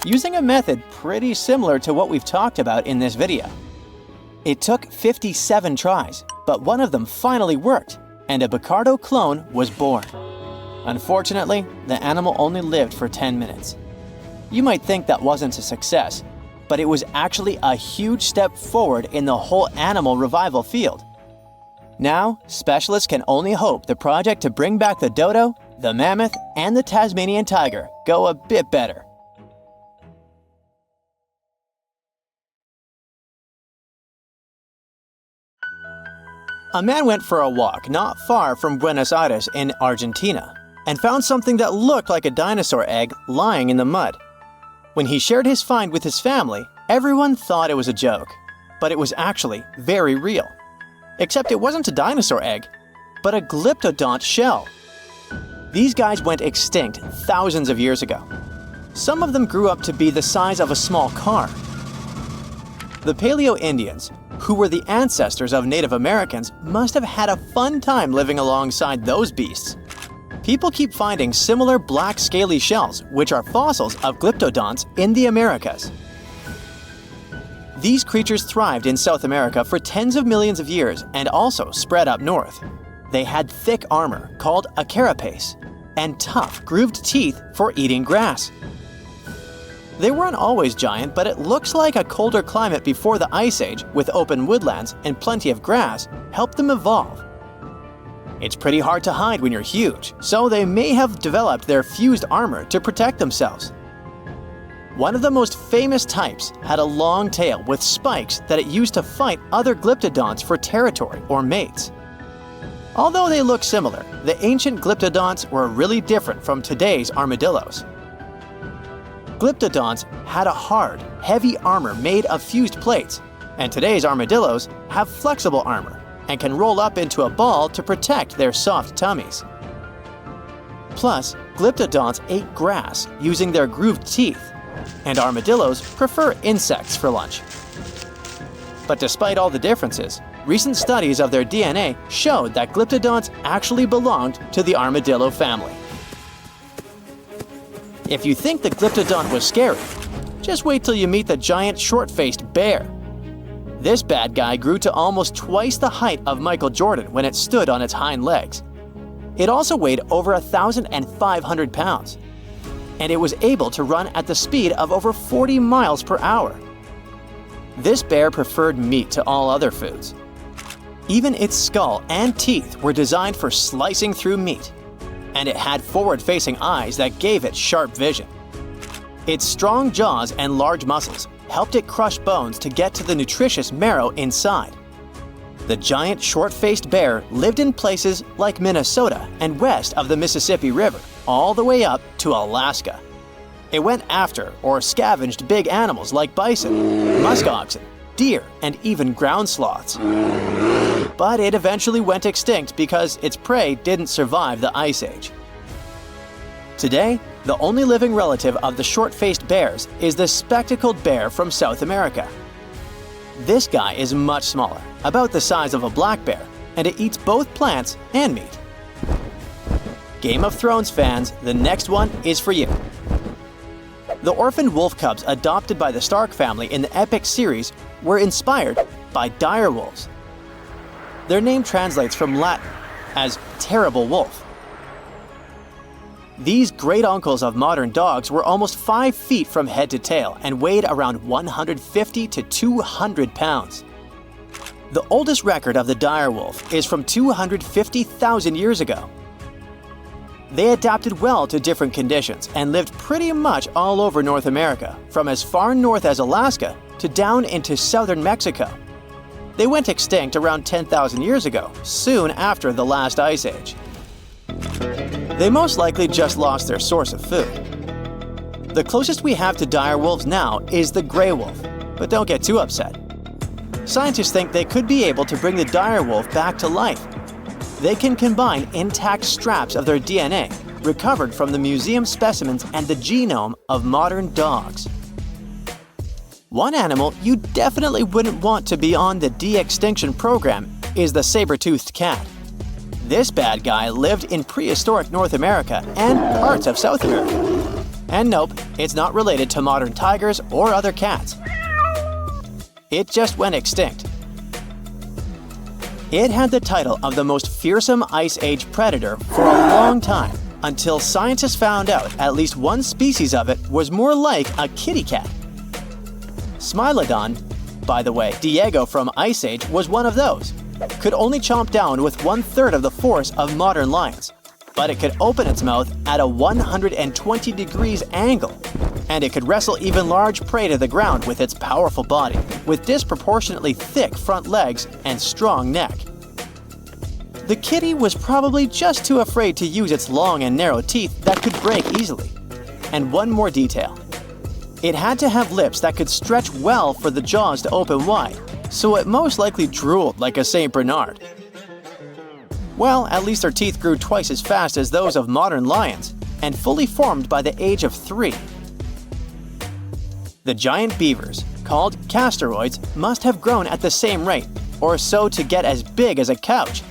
using a method pretty similar to what we've talked about in this video. It took 57 tries, but one of them finally worked, and a bucardo clone was born. Unfortunately, the animal only lived for 10 minutes. You might think that wasn't a success, but it was actually a huge step forward in the whole animal revival field. Now, specialists can only hope the project to bring back the dodo, the mammoth, and the Tasmanian tiger go a bit better. A man went for a walk not far from Buenos Aires in Argentina and found something that looked like a dinosaur egg lying in the mud. When he shared his find with his family, everyone thought it was a joke, but it was actually very real. Except it wasn't a dinosaur egg, but a glyptodont shell. These guys went extinct thousands of years ago. Some of them grew up to be the size of a small car. The Paleo-Indians, who were the ancestors of Native Americans, must have had a fun time living alongside those beasts. People keep finding similar black scaly shells, which are fossils of glyptodonts in the Americas. These creatures thrived in South America for tens of millions of years and also spread up north. They had thick armor, called a carapace, and tough, grooved teeth for eating grass. They weren't always giant, but it looks like a colder climate before the Ice Age, with open woodlands and plenty of grass, helped them evolve. It's pretty hard to hide when you're huge, so they may have developed their fused armor to protect themselves. One of the most famous types had a long tail with spikes that it used to fight other glyptodonts for territory or mates. Although they look similar, the ancient glyptodonts were really different from today's armadillos. Glyptodonts had a hard, heavy armor made of fused plates, and today's armadillos have flexible armor and can roll up into a ball to protect their soft tummies. Plus, glyptodonts ate grass using their grooved teeth, and armadillos prefer insects for lunch. But despite all the differences, recent studies of their DNA showed that glyptodonts actually belonged to the armadillo family. If you think the glyptodont was scary, just wait till you meet the giant short-faced bear. This bad guy grew to almost twice the height of Michael Jordan when it stood on its hind legs. It also weighed over 1,500 pounds, and it was able to run at the speed of over 40 miles per hour. This bear preferred meat to all other foods. Even its skull and teeth were designed for slicing through meat, and it had forward-facing eyes that gave it sharp vision. Its strong jaws and large muscles helped it crush bones to get to the nutritious marrow inside. The giant short-faced bear lived in places like Minnesota and west of the Mississippi River, all the way up to Alaska. It went after or scavenged big animals like bison, musk oxen, deer, and even ground sloths. But it eventually went extinct because its prey didn't survive the Ice Age. Today, the only living relative of the short-faced bears is the spectacled bear from South America. This guy is much smaller, about the size of a black bear, and it eats both plants and meat. Game of Thrones fans, the next one is for you. The orphaned wolf cubs adopted by the Stark family in the epic series were inspired by dire wolves. Their name translates from Latin as terrible wolf. These great uncles of modern dogs were almost 5 feet from head to tail and weighed around 150 to 200 pounds. The oldest record of the dire wolf is from 250,000 years ago. They adapted well to different conditions and lived pretty much all over North America, from as far north as Alaska to down into southern Mexico. They went extinct around 10,000 years ago, soon after the last Ice Age. They most likely just lost their source of food. The closest we have to dire wolves now is the gray wolf, but don't get too upset. Scientists think they could be able to bring the dire wolf back to life. They can combine intact straps of their DNA, recovered from the museum specimens and the genome of modern dogs. One animal you definitely wouldn't want to be on the de-extinction program is the saber-toothed cat. This bad guy lived in prehistoric North America and parts of South America. And nope, it's not related to modern tigers or other cats. It just went extinct. It had the title of the most fearsome Ice Age predator for a long time, until scientists found out at least one species of it was more like a kitty cat. Smilodon, by the way, Diego from Ice Age was one of those, could only chomp down with 1/3 of the force of modern lions, but it could open its mouth at a 120 degrees angle, and it could wrestle even large prey to the ground with its powerful body, with disproportionately thick front legs and strong neck. The kitty was probably just too afraid to use its long and narrow teeth that could break easily. And one more detail. It had to have lips that could stretch well for the jaws to open wide, so it most likely drooled like a St. Bernard. Well, at least their teeth grew twice as fast as those of modern lions, and fully formed by the age of 3. The giant beavers, called castoroids, must have grown at the same rate, or so to get as big as a couch.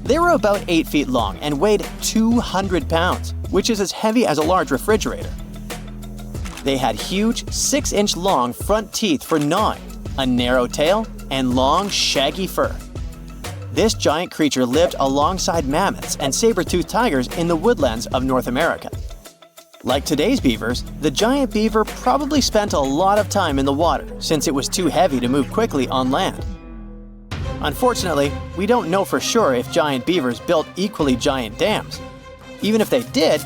They were about 8 feet long and weighed 200 pounds, which is as heavy as a large refrigerator. They had huge 6-inch long front teeth for gnawing, a narrow tail, and long, shaggy fur. This giant creature lived alongside mammoths and saber-toothed tigers in the woodlands of North America. Like today's beavers, the giant beaver probably spent a lot of time in the water since it was too heavy to move quickly on land. Unfortunately, we don't know for sure if giant beavers built equally giant dams. Even if they did,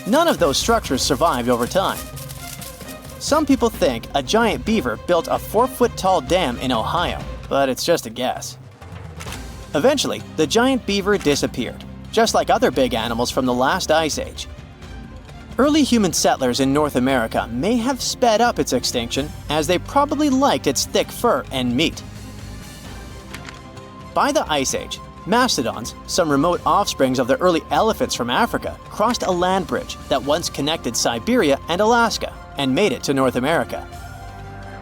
none of those structures survived over time. Some people think a giant beaver built a 4-foot-tall dam in Ohio, but it's just a guess. Eventually, the giant beaver disappeared, just like other big animals from the last ice age. Early human settlers in North America may have sped up its extinction, as they probably liked its thick fur and meat. By the Ice Age, mastodons, some remote offsprings of the early elephants from Africa, crossed a land bridge that once connected Siberia and Alaska and made it to North America.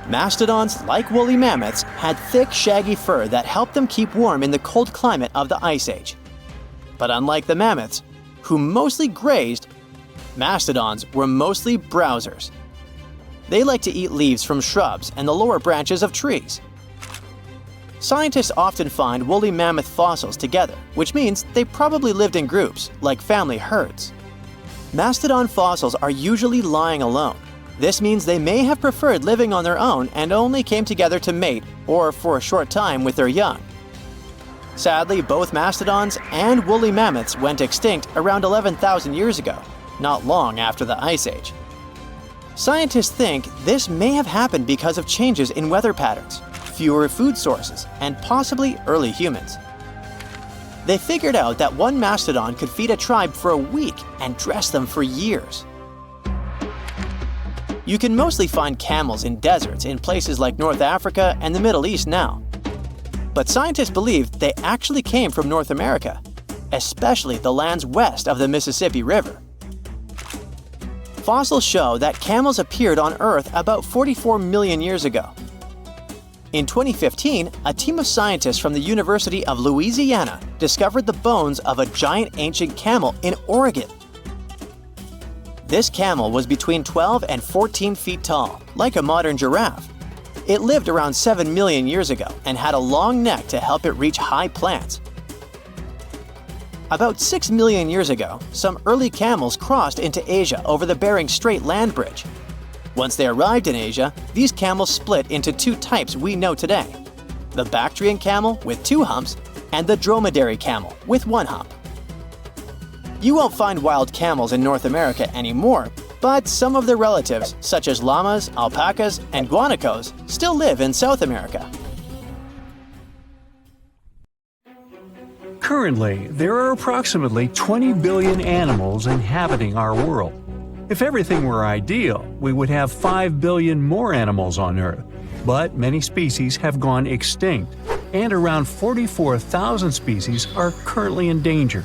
Mastodons, like woolly mammoths, had thick, shaggy fur that helped them keep warm in the cold climate of the Ice Age. But unlike the mammoths, who mostly grazed, mastodons were mostly browsers. They like to eat leaves from shrubs and the lower branches of trees. Scientists often find woolly mammoth fossils together, which means they probably lived in groups, like family herds. Mastodon fossils are usually lying alone. This means they may have preferred living on their own and only came together to mate or for a short time with their young. Sadly, both mastodons and woolly mammoths went extinct around 11,000 years ago, not long after the Ice Age. Scientists think this may have happened because of changes in weather patterns, fewer food sources, and possibly early humans. They figured out that one mastodon could feed a tribe for a week and dress them for years. You can mostly find camels in deserts in places like North Africa and the Middle East now. But scientists believe they actually came from North America, especially the lands west of the Mississippi River. Fossils show that camels appeared on Earth about 44 million years ago. In 2015, a team of scientists from the University of Louisiana discovered the bones of a giant ancient camel in Oregon. This camel was between 12 and 14 feet tall, like a modern giraffe. It lived around 7 million years ago and had a long neck to help it reach high plants. About 6 million years ago, some early camels crossed into Asia over the Bering Strait land bridge. Once they arrived in Asia, these camels split into two types we know today: the Bactrian camel with 2 humps and the dromedary camel with 1 hump. You won't find wild camels in North America anymore, but some of their relatives, such as llamas, alpacas, and guanacos, still live in South America. Currently, there are approximately 20 billion animals inhabiting our world. If everything were ideal, we would have 5 billion more animals on Earth. But many species have gone extinct, and around 44,000 species are currently in danger.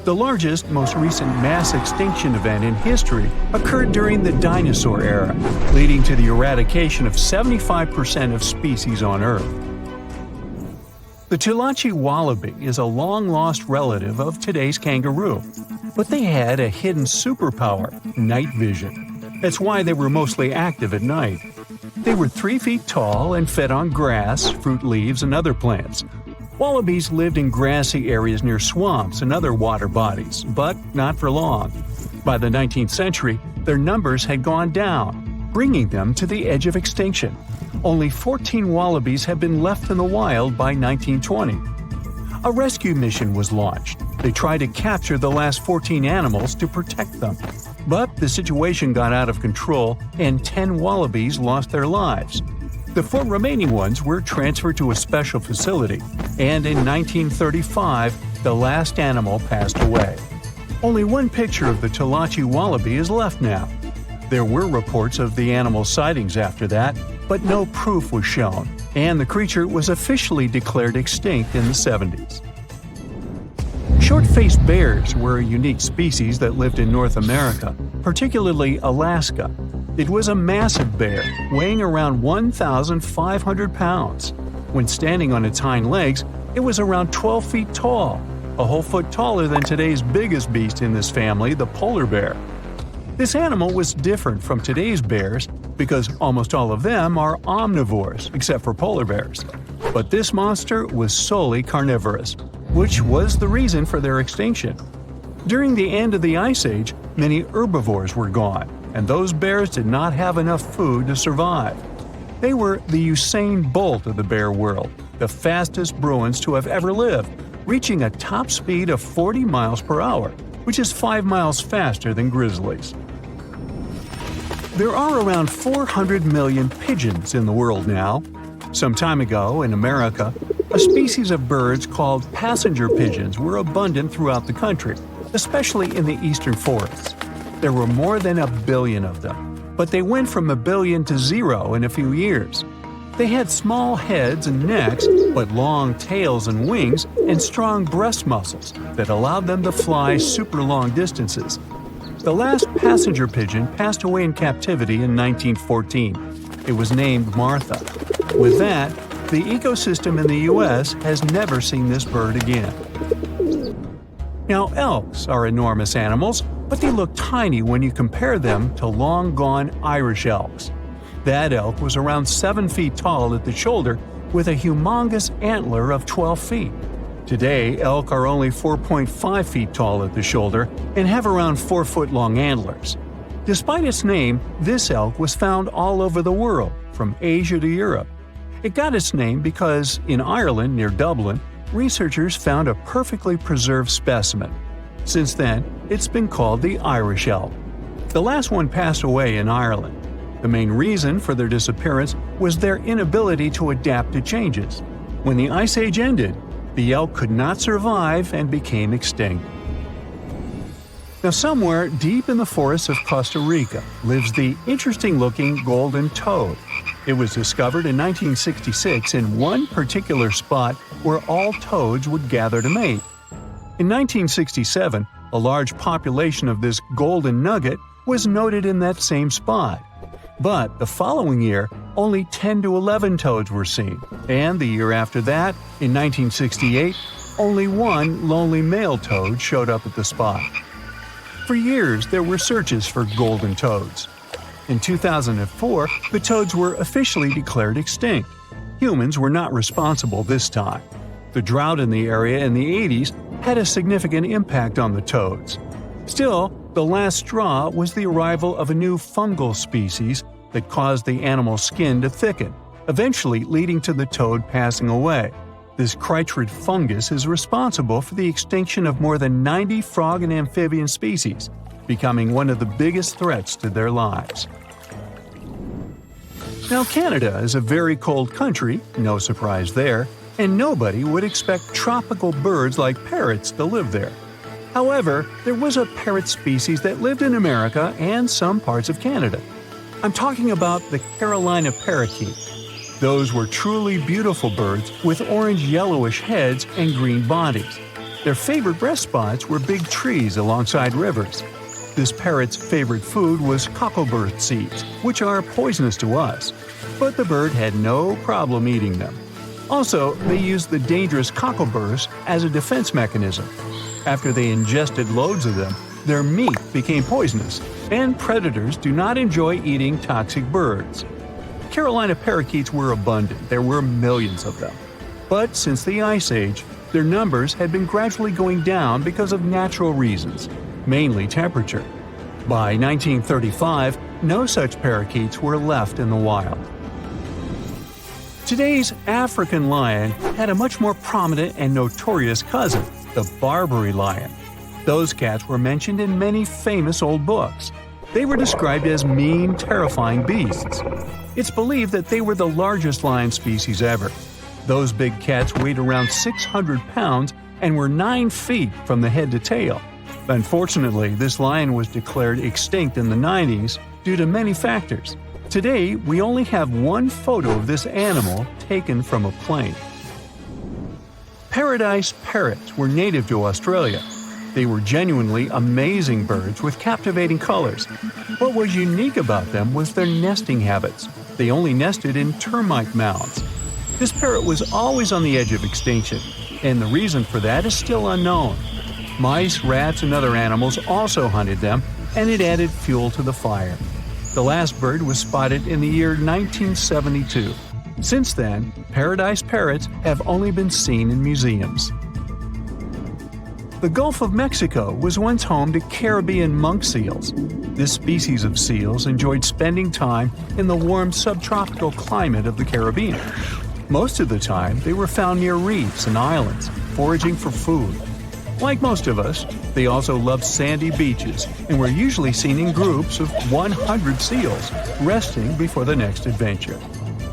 The largest, most recent mass extinction event in history occurred during the dinosaur era, leading to the eradication of 75% of species on Earth. The Tulachi wallaby is a long-lost relative of today's kangaroo, but they had a hidden superpower, night vision. That's why they were mostly active at night. They were 3 feet tall and fed on grass, fruit leaves, and other plants. Wallabies lived in grassy areas near swamps and other water bodies, but not for long. By the 19th century, their numbers had gone down, bringing them to the edge of extinction. Only 14 wallabies had been left in the wild by 1920. A rescue mission was launched. They tried to capture the last 14 animals to protect them. But the situation got out of control and 10 wallabies lost their lives. The 4 remaining ones were transferred to a special facility, and in 1935, the last animal passed away. Only one picture of the Tulachi wallaby is left now. There were reports of the animal's sightings after that, but no proof was shown, and the creature was officially declared extinct in the 70s. Short-faced bears were a unique species that lived in North America, particularly Alaska. It was a massive bear, weighing around 1,500 pounds. When standing on its hind legs, it was around 12 feet tall, a whole foot taller than today's biggest beast in this family, the polar bear. This animal was different from today's bears because almost all of them are omnivores, except for polar bears. But this monster was solely carnivorous, which was the reason for their extinction. During the end of the Ice Age, many herbivores were gone, and those bears did not have enough food to survive. They were the Usain Bolt of the bear world, the fastest Bruins to have ever lived, reaching a top speed of 40 miles per hour, which is 5 miles faster than grizzlies. There are around 400 million pigeons in the world now. Some time ago, in America, a species of birds called passenger pigeons were abundant throughout the country, especially in the eastern forests. There were more than 1 billion of them, but they went from 1 billion to 0 in a few years. They had small heads and necks, but long tails and wings and strong breast muscles that allowed them to fly super long distances. The last passenger pigeon passed away in captivity in 1914. It was named Martha. With that, the ecosystem in the U.S. has never seen this bird again. Now, elks are enormous animals, but they look tiny when you compare them to long-gone Irish elks. That elk was around 7 feet tall at the shoulder with a humongous antler of 12 feet. Today, elk are only 4.5 feet tall at the shoulder and have around 4-foot-long antlers. Despite its name, this elk was found all over the world, from Asia to Europe. It got its name because, in Ireland near Dublin, researchers found a perfectly preserved specimen. Since then, it's been called the Irish elk. The last one passed away in Ireland. The main reason for their disappearance was their inability to adapt to changes. When the Ice Age ended, the elk could not survive and became extinct. Now, somewhere deep in the forests of Costa Rica lives the interesting-looking golden toad. It was discovered in 1966 in one particular spot where all toads would gather to mate. In 1967, a large population of this golden nugget was noted in that same spot. But the following year, only 10 to 11 toads were seen, and the year after that, in 1968, only one lonely male toad showed up at the spot. For years, there were searches for golden toads. In 2004, the toads were officially declared extinct. Humans were not responsible this time. The drought in the area in the 80s had a significant impact on the toads. Still, the last straw was the arrival of a new fungal species that caused the animal's skin to thicken, eventually leading to the toad passing away. This chytrid fungus is responsible for the extinction of more than 90 frog and amphibian species, becoming one of the biggest threats to their lives. Now, Canada is a very cold country, no surprise there, and nobody would expect tropical birds like parrots to live there. However, there was a parrot species that lived in America and some parts of Canada. I'm talking about the Carolina parakeet. Those were truly beautiful birds with orange-yellowish heads and green bodies. Their favorite rest spots were big trees alongside rivers. This parrot's favorite food was cocklebur seeds, which are poisonous to us, but the bird had no problem eating them. Also, they used the dangerous cockleburs as a defense mechanism. After they ingested loads of them, their meat became poisonous, and predators do not enjoy eating toxic birds. Carolina parakeets were abundant, there were millions of them. But since the Ice Age, their numbers had been gradually going down because of natural reasons, mainly temperature. By 1935, no such parakeets were left in the wild. Today's African lion had a much more prominent and notorious cousin, the Barbary lion. Those cats were mentioned in many famous old books. They were described as mean, terrifying beasts. It's believed that they were the largest lion species ever. Those big cats weighed around 600 pounds and were 9 feet from the head to tail. Unfortunately, this lion was declared extinct in the 90s due to many factors. Today, we only have one photo of this animal taken from a plane. Paradise parrots were native to Australia. They were genuinely amazing birds with captivating colors. What was unique about them was their nesting habits. They only nested in termite mounds. This parrot was always on the edge of extinction, and the reason for that is still unknown. Mice, rats, and other animals also hunted them, and it added fuel to the fire. The last bird was spotted in the year 1972. Since then, paradise parrots have only been seen in museums. The Gulf of Mexico was once home to Caribbean monk seals. This species of seals enjoyed spending time in the warm subtropical climate of the Caribbean. Most of the time, they were found near reefs and islands, foraging for food. Like most of us, they also loved sandy beaches and were usually seen in groups of 100 seals, resting before the next adventure.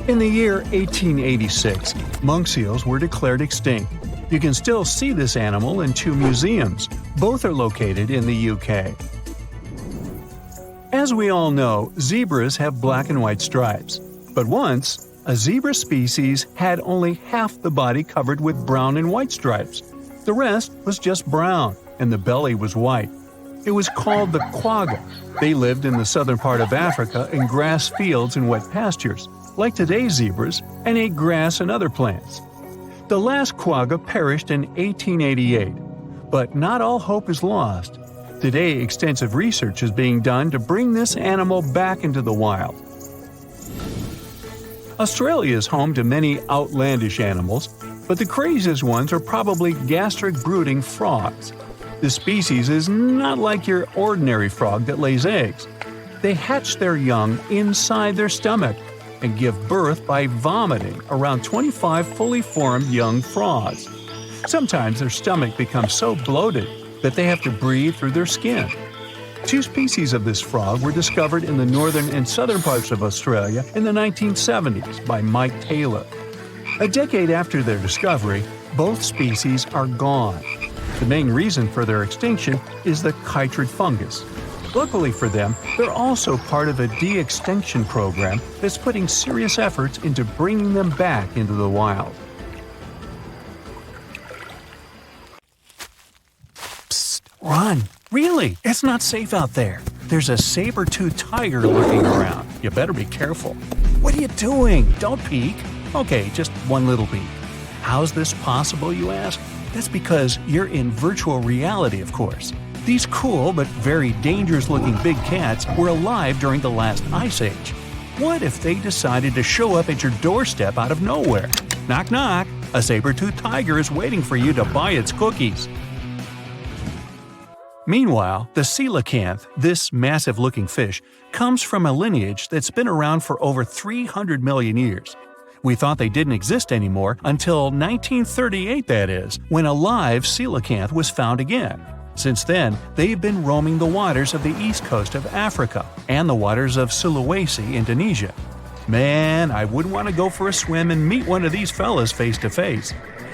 In the year 1886, monk seals were declared extinct. You can still see this animal in 2 museums. Both are located in the UK. As we all know, zebras have black and white stripes. But once, a zebra species had only half the body covered with brown and white stripes. The rest was just brown, and the belly was white. It was called the quagga. They lived in the southern part of Africa in grass fields and wet pastures, like today's zebras, and ate grass and other plants. The last quagga perished in 1888, but not all hope is lost. Today, extensive research is being done to bring this animal back into the wild. Australia is home to many outlandish animals, but the craziest ones are probably gastric brooding frogs. This species is not like your ordinary frog that lays eggs. They hatch their young inside their stomach and give birth by vomiting around 25 fully formed young frogs. Sometimes their stomach becomes so bloated that they have to breathe through their skin. 2 species of this frog were discovered in the northern and southern parts of Australia in the 1970s by Mike Taylor. A decade after their discovery, both species are gone. The main reason for their extinction is the chytrid fungus. Luckily for them, they're also part of a de-extinction program that's putting serious efforts into bringing them back into the wild. Psst, run! Really, it's not safe out there. There's a saber-toothed tiger lurking around. You better be careful. What are you doing? Don't peek. Okay, just one little peek. How's this possible, you ask? That's because you're in virtual reality, of course. These cool but very dangerous-looking big cats were alive during the last ice age. What if they decided to show up at your doorstep out of nowhere? Knock knock, a saber-toothed tiger is waiting for you to buy its cookies. Meanwhile, the Coelacanth, this massive-looking fish, comes from a lineage that's been around for over 300 million years. We thought they didn't exist anymore until 1938, that is, when a live coelacanth was found again. Since then, they've been roaming the waters of the east coast of Africa and the waters of Sulawesi, Indonesia. Man, I wouldn't want to go for a swim and meet one of these fellas face to face.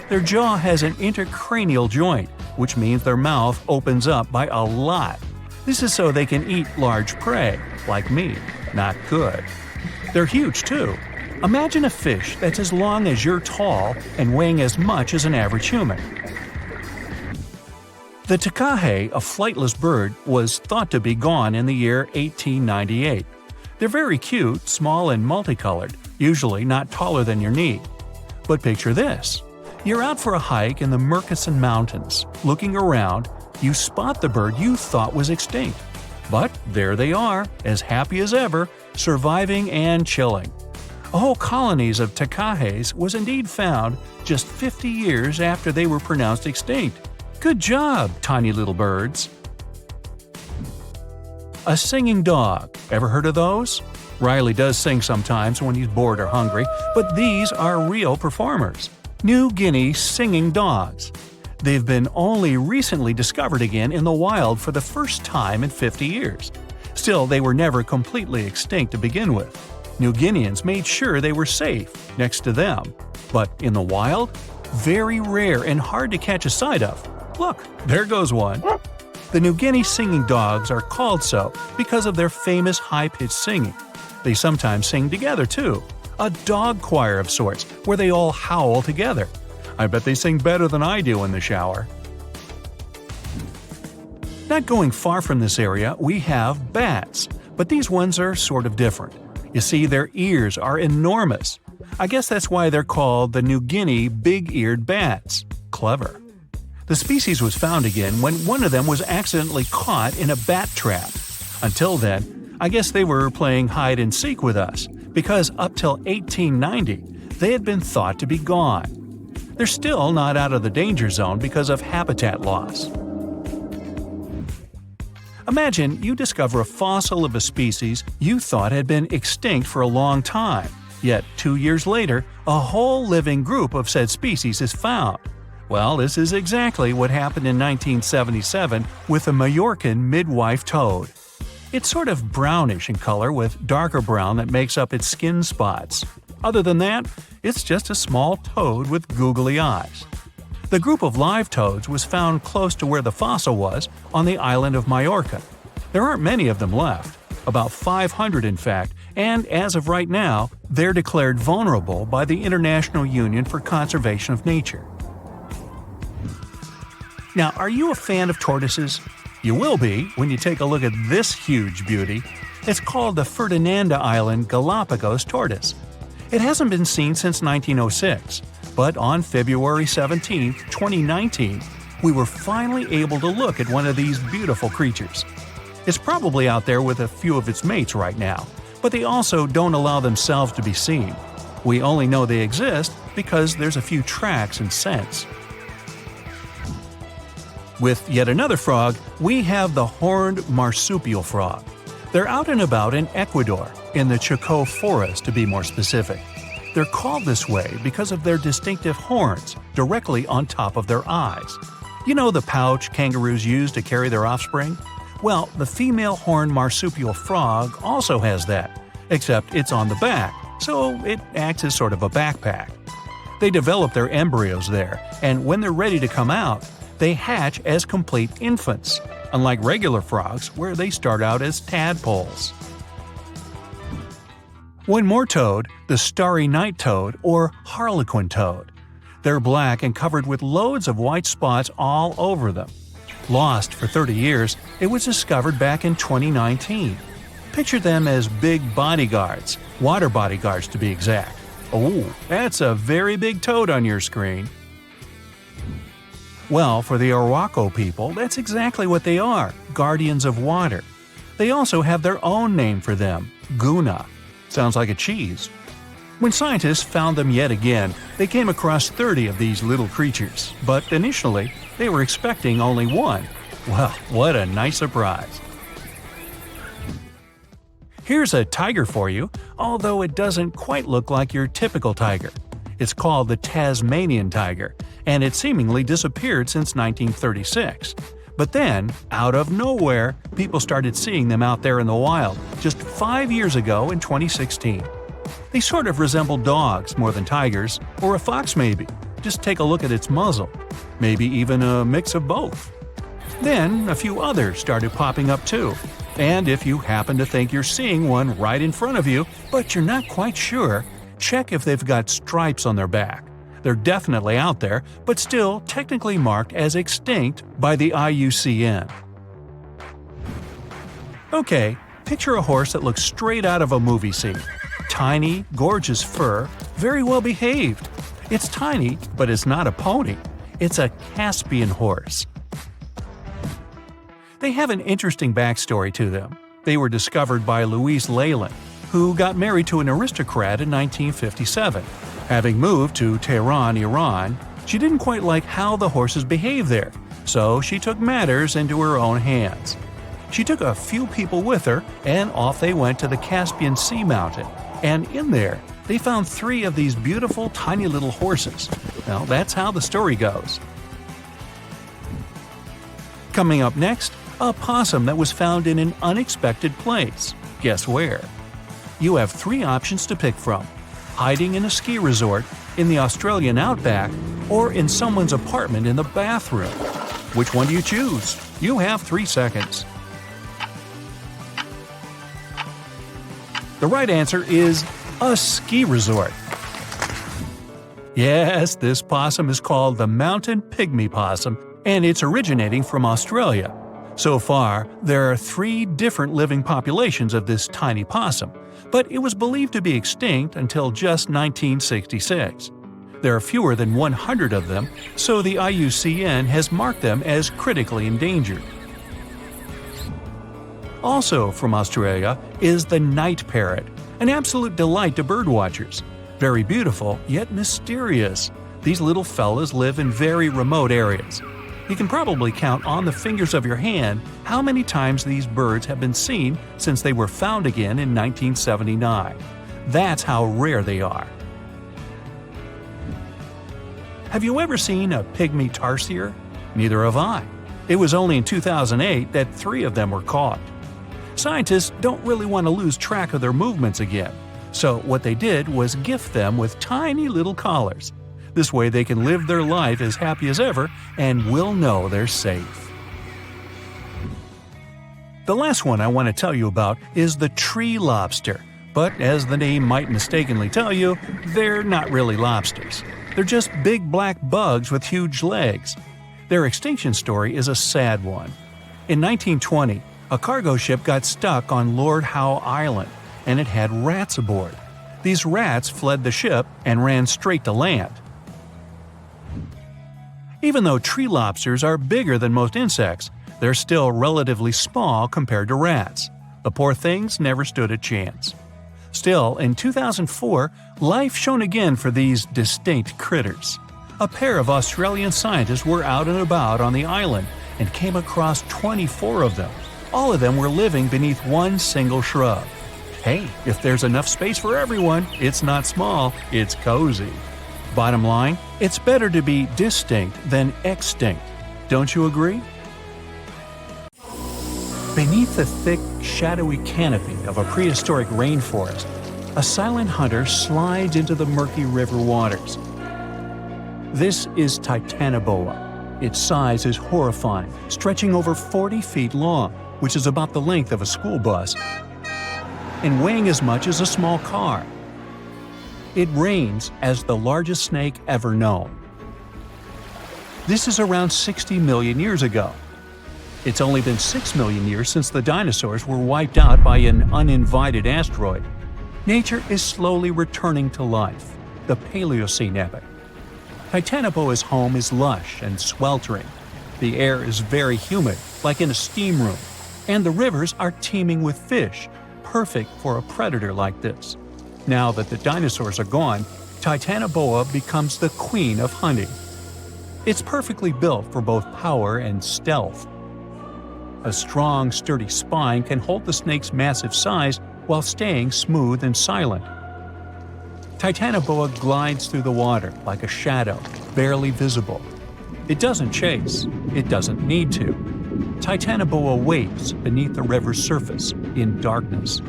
Their jaw has an intercranial joint, which means their mouth opens up by a lot. This is so they can eat large prey, like me. Not good. They're huge too. Imagine a fish that's as long as you're tall and weighing as much as an average human. The takahe, a flightless bird, was thought to be gone in the year 1898. They're very cute, small and multicolored, usually not taller than your knee. But picture this. You're out for a hike in the Murchison Mountains. Looking around, you spot the bird you thought was extinct. But there they are, as happy as ever, surviving and chilling. Whole colonies of takahes was indeed found just 50 years after they were pronounced extinct. Good job, tiny little birds. A singing dog. Ever heard of those? Riley does sing sometimes when he's bored or hungry, but these are real performers. New Guinea singing dogs. They've been only recently discovered again in the wild for the first time in 50 years. Still, they were never completely extinct to begin with. New Guineans made sure they were safe next to them. But in the wild? Very rare and hard to catch a sight of. Look, there goes one. The New Guinea singing dogs are called so because of their famous high-pitched singing. They sometimes sing together too. A dog choir of sorts, where they all howl together. I bet they sing better than I do in the shower. Not going far from this area, we have bats, but these ones are sort of different. You see, their ears are enormous. I guess that's why they're called the New Guinea big-eared bats. Clever. The species was found again when one of them was accidentally caught in a bat trap. Until then, I guess they were playing hide and seek with us, because up till 1890, they had been thought to be gone. They're still not out of the danger zone because of habitat loss. Imagine you discover a fossil of a species you thought had been extinct for a long time, yet 2 years later, a whole living group of said species is found. Well, this is exactly what happened in 1977 with the Majorcan midwife toad. It's sort of brownish in color with darker brown that makes up its skin spots. Other than that, it's just a small toad with googly eyes. The group of live toads was found close to where the fossil was, on the island of Majorca. There aren't many of them left, about 500 in fact, and as of right now, they're declared vulnerable by the International Union for Conservation of Nature. Now, are you a fan of tortoises? You will be when you take a look at this huge beauty. It's called the Ferdinanda Island Galapagos tortoise. It hasn't been seen since 1906, but on February 17, 2019, we were finally able to look at one of these beautiful creatures. It's probably out there with a few of its mates right now, but they also don't allow themselves to be seen. We only know they exist because there's a few tracks and scents. With yet another frog, we have the horned marsupial frog. They're out and about in Ecuador, in the Chocó forest to be more specific. They're called this way because of their distinctive horns directly on top of their eyes. You know the pouch kangaroos use to carry their offspring? Well, the female horned marsupial frog also has that, except it's on the back, so it acts as sort of a backpack. They develop their embryos there, and when they're ready to come out, they hatch as complete infants, unlike regular frogs where they start out as tadpoles. One more toad, the starry night toad or harlequin toad. They're black and covered with loads of white spots all over them. Lost for 30 years, it was discovered back in 2019. Picture them as big bodyguards, water bodyguards to be exact. Oh, that's a very big toad on your screen. Well, for the Arhuaco people, that's exactly what they are, guardians of water. They also have their own name for them, Guna. Sounds like a cheese. When scientists found them yet again, they came across 30 of these little creatures, but initially, they were expecting only one. Well, what a nice surprise. Here's a tiger for you, although it doesn't quite look like your typical tiger. It's called the Tasmanian tiger, and it seemingly disappeared since 1936. But then, out of nowhere, people started seeing them out there in the wild just 5 years ago in 2016. They sort of resemble dogs more than tigers, or a fox maybe. Just take a look at its muzzle. Maybe even a mix of both. Then, a few others started popping up too. And if you happen to think you're seeing one right in front of you, but you're not quite sure, check if they've got stripes on their back. They're definitely out there, but still technically marked as extinct by the IUCN. Okay, picture a horse that looks straight out of a movie scene. Tiny, gorgeous fur, very well behaved. It's tiny, but it's not a pony. It's a Caspian horse. They have an interesting backstory to them. They were discovered by Louise Leyland, who got married to an aristocrat in 1957. Having moved to Tehran, Iran, she didn't quite like how the horses behaved there, so she took matters into her own hands. She took a few people with her, and off they went to the Caspian Sea mountain. And in there, they found 3 of these beautiful tiny little horses. Now, that's how the story goes. Coming up next, a possum that was found in an unexpected place. Guess where? You have 3 options to pick from: hiding in a ski resort, in the Australian outback, or in someone's apartment in the bathroom. Which one do you choose? You have 3 seconds. The right answer is a ski resort. Yes, this possum is called the mountain pygmy possum, and it's originating from Australia. So far, there are 3 different living populations of this tiny possum, but it was believed to be extinct until just 1966. There are fewer than 100 of them, so the IUCN has marked them as critically endangered. Also from Australia is the night parrot, an absolute delight to birdwatchers. Very beautiful, yet mysterious. These little fellas live in very remote areas. You can probably count on the fingers of your hand how many times these birds have been seen since they were found again in 1979. That's how rare they are. Have you ever seen a pygmy tarsier? Neither have I. It was only in 2008 that 3 of them were caught. Scientists don't really want to lose track of their movements again, so what they did was gift them with tiny little collars. This way they can live their life as happy as ever and will know they're safe. The last one I want to tell you about is the tree lobster, but as the name might mistakenly tell you, they're not really lobsters. They're just big black bugs with huge legs. Their extinction story is a sad one. In 1920, a cargo ship got stuck on Lord Howe Island, and it had rats aboard. These rats fled the ship and ran straight to land. Even though tree lobsters are bigger than most insects, they're still relatively small compared to rats. The poor things never stood a chance. Still, in 2004, life shone again for these distinct critters. A pair of Australian scientists were out and about on the island and came across 24 of them. All of them were living beneath one single shrub. Hey, if there's enough space for everyone, it's not small, it's cozy. Bottom line, it's better to be distinct than extinct. Don't you agree? Beneath the thick, shadowy canopy of a prehistoric rainforest, a silent hunter slides into the murky river waters. This is Titanoboa. Its size is horrifying, stretching over 40 feet long, which is about the length of a school bus, and weighing as much as a small car. It reigns as the largest snake ever known. This is around 60 million years ago. It's only been 6 million years since the dinosaurs were wiped out by an uninvited asteroid. Nature is slowly returning to life, the Paleocene epoch. Titanoboa's home is lush and sweltering. The air is very humid, like in a steam room, and the rivers are teeming with fish, perfect for a predator like this. Now that the dinosaurs are gone, Titanoboa becomes the queen of hunting. It's perfectly built for both power and stealth. A strong, sturdy spine can hold the snake's massive size while staying smooth and silent. Titanoboa glides through the water like a shadow, barely visible. It doesn't chase. It doesn't need to. Titanoboa waits beneath the river's surface in darkness.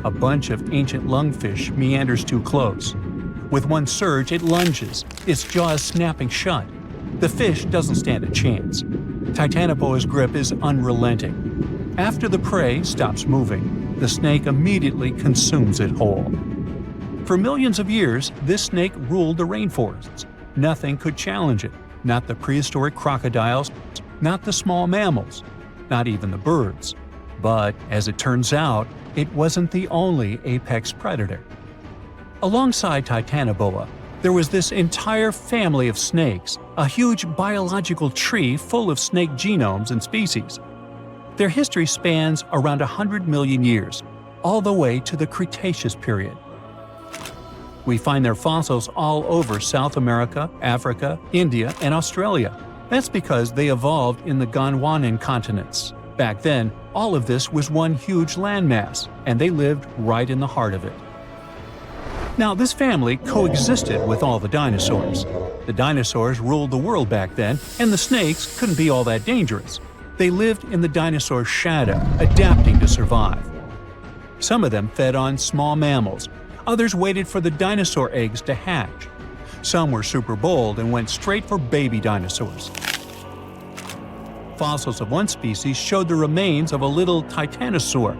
A bunch of ancient lungfish meanders too close. With one surge, it lunges, its jaws snapping shut. The fish doesn't stand a chance. Titanoboa's grip is unrelenting. After the prey stops moving, the snake immediately consumes it whole. For millions of years, this snake ruled the rainforests. Nothing could challenge it, not the prehistoric crocodiles, not the small mammals, not even the birds. But, as it turns out, it wasn't the only apex predator. Alongside Titanoboa, there was this entire family of snakes, a huge biological tree full of snake genomes and species. Their history spans around 100 million years, all the way to the Cretaceous period. We find their fossils all over South America, Africa, India, and Australia. That's because they evolved in the Gondwanan continents. Back then, all of this was one huge landmass, and they lived right in the heart of it. Now, this family coexisted with all the dinosaurs. The dinosaurs ruled the world back then, and the snakes couldn't be all that dangerous. They lived in the dinosaur's shadow, adapting to survive. Some of them fed on small mammals. Others waited for the dinosaur eggs to hatch. Some were super bold and went straight for baby dinosaurs. Fossils of one species showed the remains of a little titanosaur,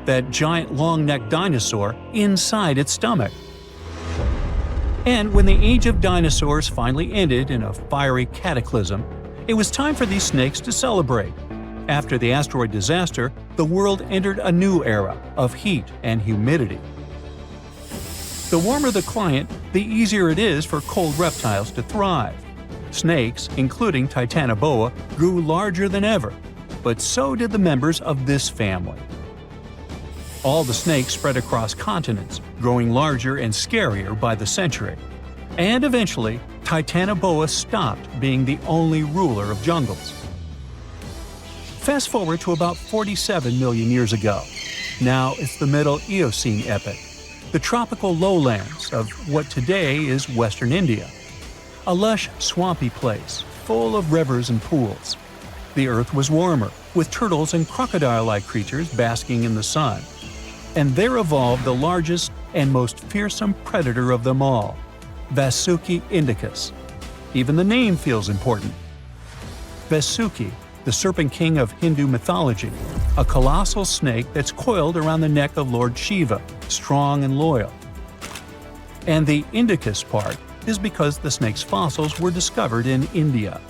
that giant long-necked dinosaur, inside its stomach. And when the age of dinosaurs finally ended in a fiery cataclysm, it was time for these snakes to celebrate. After the asteroid disaster, the world entered a new era of heat and humidity. The warmer the climate, the easier it is for cold reptiles to thrive. Snakes, including Titanoboa, grew larger than ever, but so did the members of this family. All the snakes spread across continents, growing larger and scarier by the century. And eventually, Titanoboa stopped being the only ruler of jungles. Fast forward to about 47 million years ago. Now it's the Middle Eocene epoch, the tropical lowlands of what today is western India. A lush, swampy place, full of rivers and pools. The earth was warmer, with turtles and crocodile-like creatures basking in the sun. And there evolved the largest and most fearsome predator of them all, Vasuki indicus. Even the name feels important. Vasuki, the serpent king of Hindu mythology, a colossal snake that's coiled around the neck of Lord Shiva, strong and loyal. And the indicus part is because the snake's fossils were discovered in India.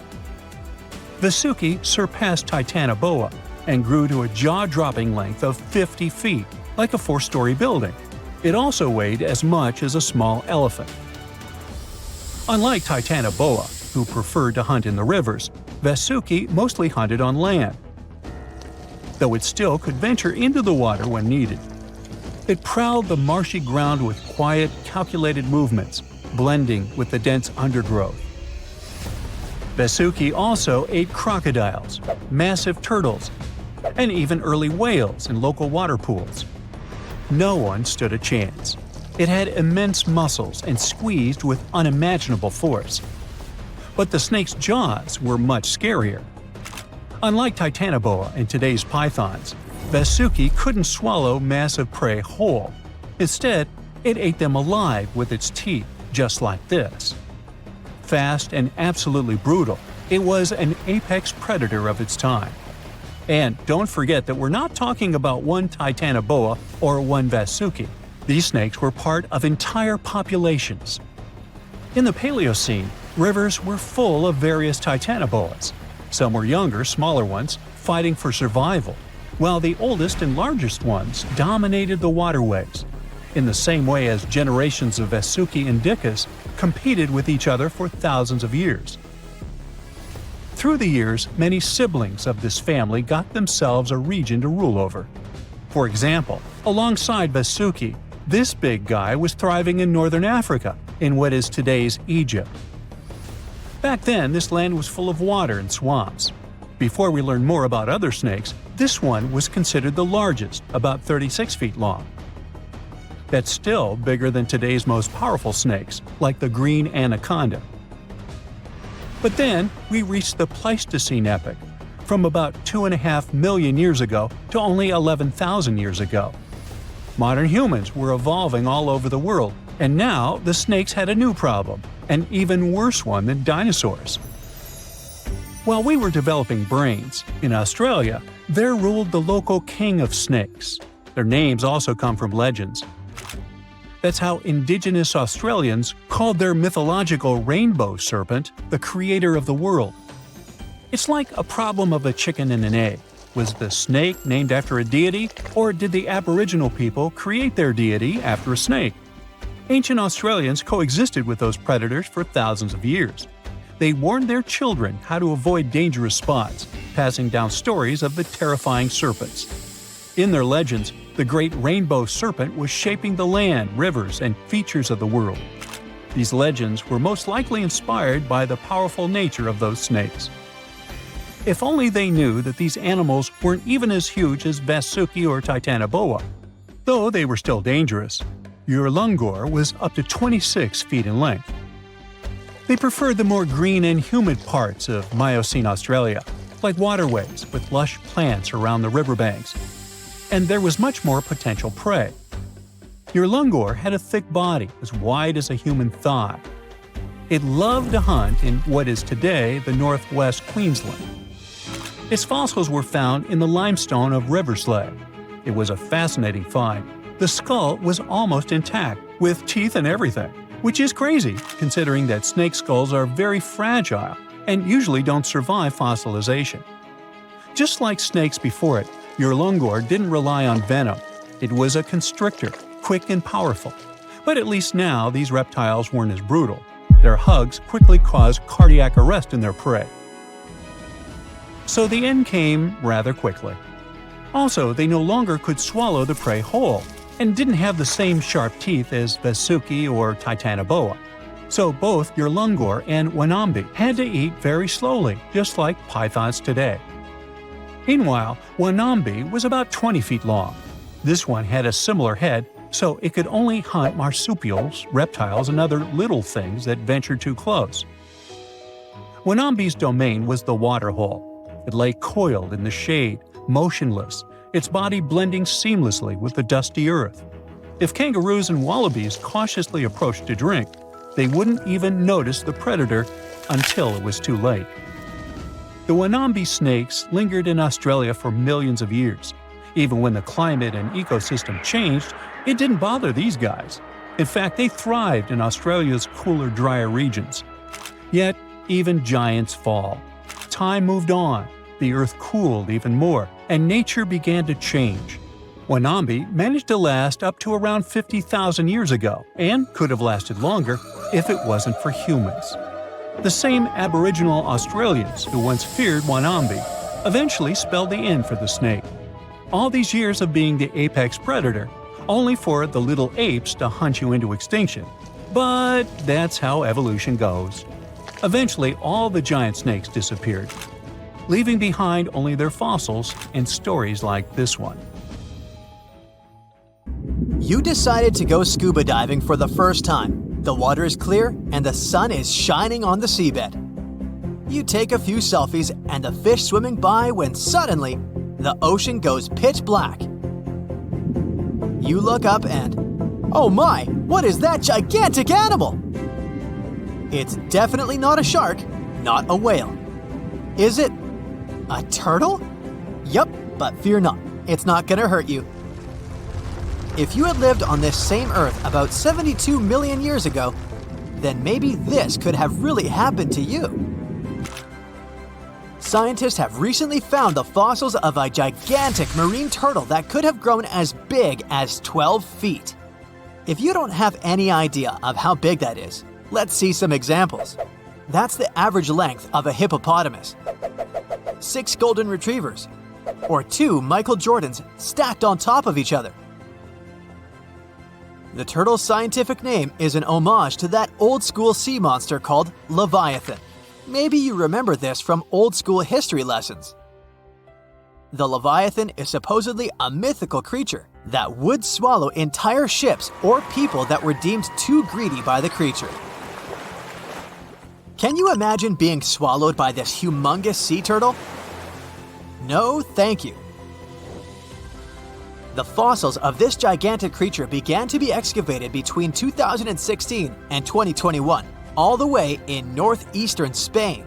Vasuki surpassed Titanoboa and grew to a jaw-dropping length of 50 feet, like a 4-story building. It also weighed as much as a small elephant. Unlike Titanoboa, who preferred to hunt in the rivers, Vasuki mostly hunted on land, though it still could venture into the water when needed. It prowled the marshy ground with quiet, calculated movements, blending with the dense undergrowth. Vasuki also ate crocodiles, massive turtles, and even early whales in local water pools. No one stood a chance. It had immense muscles and squeezed with unimaginable force. But the snake's jaws were much scarier. Unlike Titanoboa and today's pythons, Vasuki couldn't swallow massive prey whole. Instead, it ate them alive with its teeth, just like this. Fast and absolutely brutal, it was an apex predator of its time. And don't forget that we're not talking about one Titanoboa or one Vasuki. These snakes were part of entire populations. In the Paleocene, rivers were full of various Titanoboas. Some were younger, smaller ones, fighting for survival, while the oldest and largest ones dominated the waterways, in the same way as generations of Vasuki indicus competed with each other for thousands of years. Through the years, many siblings of this family got themselves a region to rule over. For example, alongside Vasuki, this big guy was thriving in northern Africa, in what is today's Egypt. Back then, this land was full of water and swamps. Before we learn more about other snakes, this one was considered the largest, about 36 feet long. That's still bigger than today's most powerful snakes, like the green anaconda. But then, we reached the Pleistocene epoch, from about 2.5 million years ago to only 11,000 years ago. Modern humans were evolving all over the world, and now the snakes had a new problem, an even worse one than dinosaurs. While we were developing brains, in Australia, there ruled the local king of snakes. Their names also come from legends. That's how indigenous Australians called their mythological rainbow serpent the creator of the world. It's like a problem of a chicken and an egg. Was the snake named after a deity, or did the Aboriginal people create their deity after a snake? Ancient Australians coexisted with those predators for thousands of years. They warned their children how to avoid dangerous spots, passing down stories of the terrifying serpents. In their legends, the great rainbow serpent was shaping the land, rivers, and features of the world. These legends were most likely inspired by the powerful nature of those snakes. If only they knew that these animals weren't even as huge as Vasuki or Titanoboa. Though they were still dangerous, Urlungor was up to 26 feet in length. They preferred the more green and humid parts of Miocene Australia, like waterways with lush plants around the riverbanks. And there was much more potential prey. Urlungor had a thick body as wide as a human thigh. It loved to hunt in what is today the northwest Queensland. Its fossils were found in the limestone of Riverslade. It was a fascinating find. The skull was almost intact, with teeth and everything, which is crazy considering that snake skulls are very fragile and usually don't survive fossilization. Just like snakes before it, Urlungor didn't rely on venom. It was a constrictor, quick and powerful. But at least now these reptiles weren't as brutal. Their hugs quickly caused cardiac arrest in their prey. So the end came rather quickly. Also, they no longer could swallow the prey whole, and didn't have the same sharp teeth as Vasuki or Titanoboa. So both Yerlungor and Wanambi had to eat very slowly, just like pythons today. Meanwhile, Wanambi was about 20 feet long. This one had a similar head, so it could only hunt marsupials, reptiles, and other little things that ventured too close. Wanambi's domain was the waterhole. It lay coiled in the shade, motionless, its body blending seamlessly with the dusty earth. If kangaroos and wallabies cautiously approached to drink, they wouldn't even notice the predator until it was too late. The Wanambi snakes lingered in Australia for millions of years. Even when the climate and ecosystem changed, it didn't bother these guys. In fact, they thrived in Australia's cooler, drier regions. Yet, even giants fall. Time moved on, the earth cooled even more, and nature began to change. Wanambi managed to last up to around 50,000 years ago, and could have lasted longer if it wasn't for humans. The same Aboriginal Australians who once feared Wanambi eventually spelled the end for the snake. All these years of being the apex predator, only for the little apes to hunt you into extinction. But that's how evolution goes. Eventually, all the giant snakes disappeared, leaving behind only their fossils and stories like this one. You decided to go scuba diving for the first time. The water is clear and the sun is shining on the seabed. You take a few selfies and the fish swimming by when suddenly, the ocean goes pitch black. You look up and, oh my, what is that gigantic animal? It's definitely not a shark, not a whale. Is it a turtle? Yup, but fear not, it's not gonna hurt you. If you had lived on this same Earth about 72 million years ago, then maybe this could have really happened to you. Scientists have recently found the fossils of a gigantic marine turtle that could have grown as big as 12 feet. If you don't have any idea of how big that is, let's see some examples. That's the average length of a hippopotamus, 6 golden retrievers, or 2 Michael Jordans stacked on top of each other. The turtle's scientific name is an homage to that old-school sea monster called Leviathan. Maybe you remember this from old-school history lessons. The Leviathan is supposedly a mythical creature that would swallow entire ships or people that were deemed too greedy by the creature. Can you imagine being swallowed by this humongous sea turtle? No, thank you. The fossils of this gigantic creature began to be excavated between 2016 and 2021, all the way in northeastern Spain.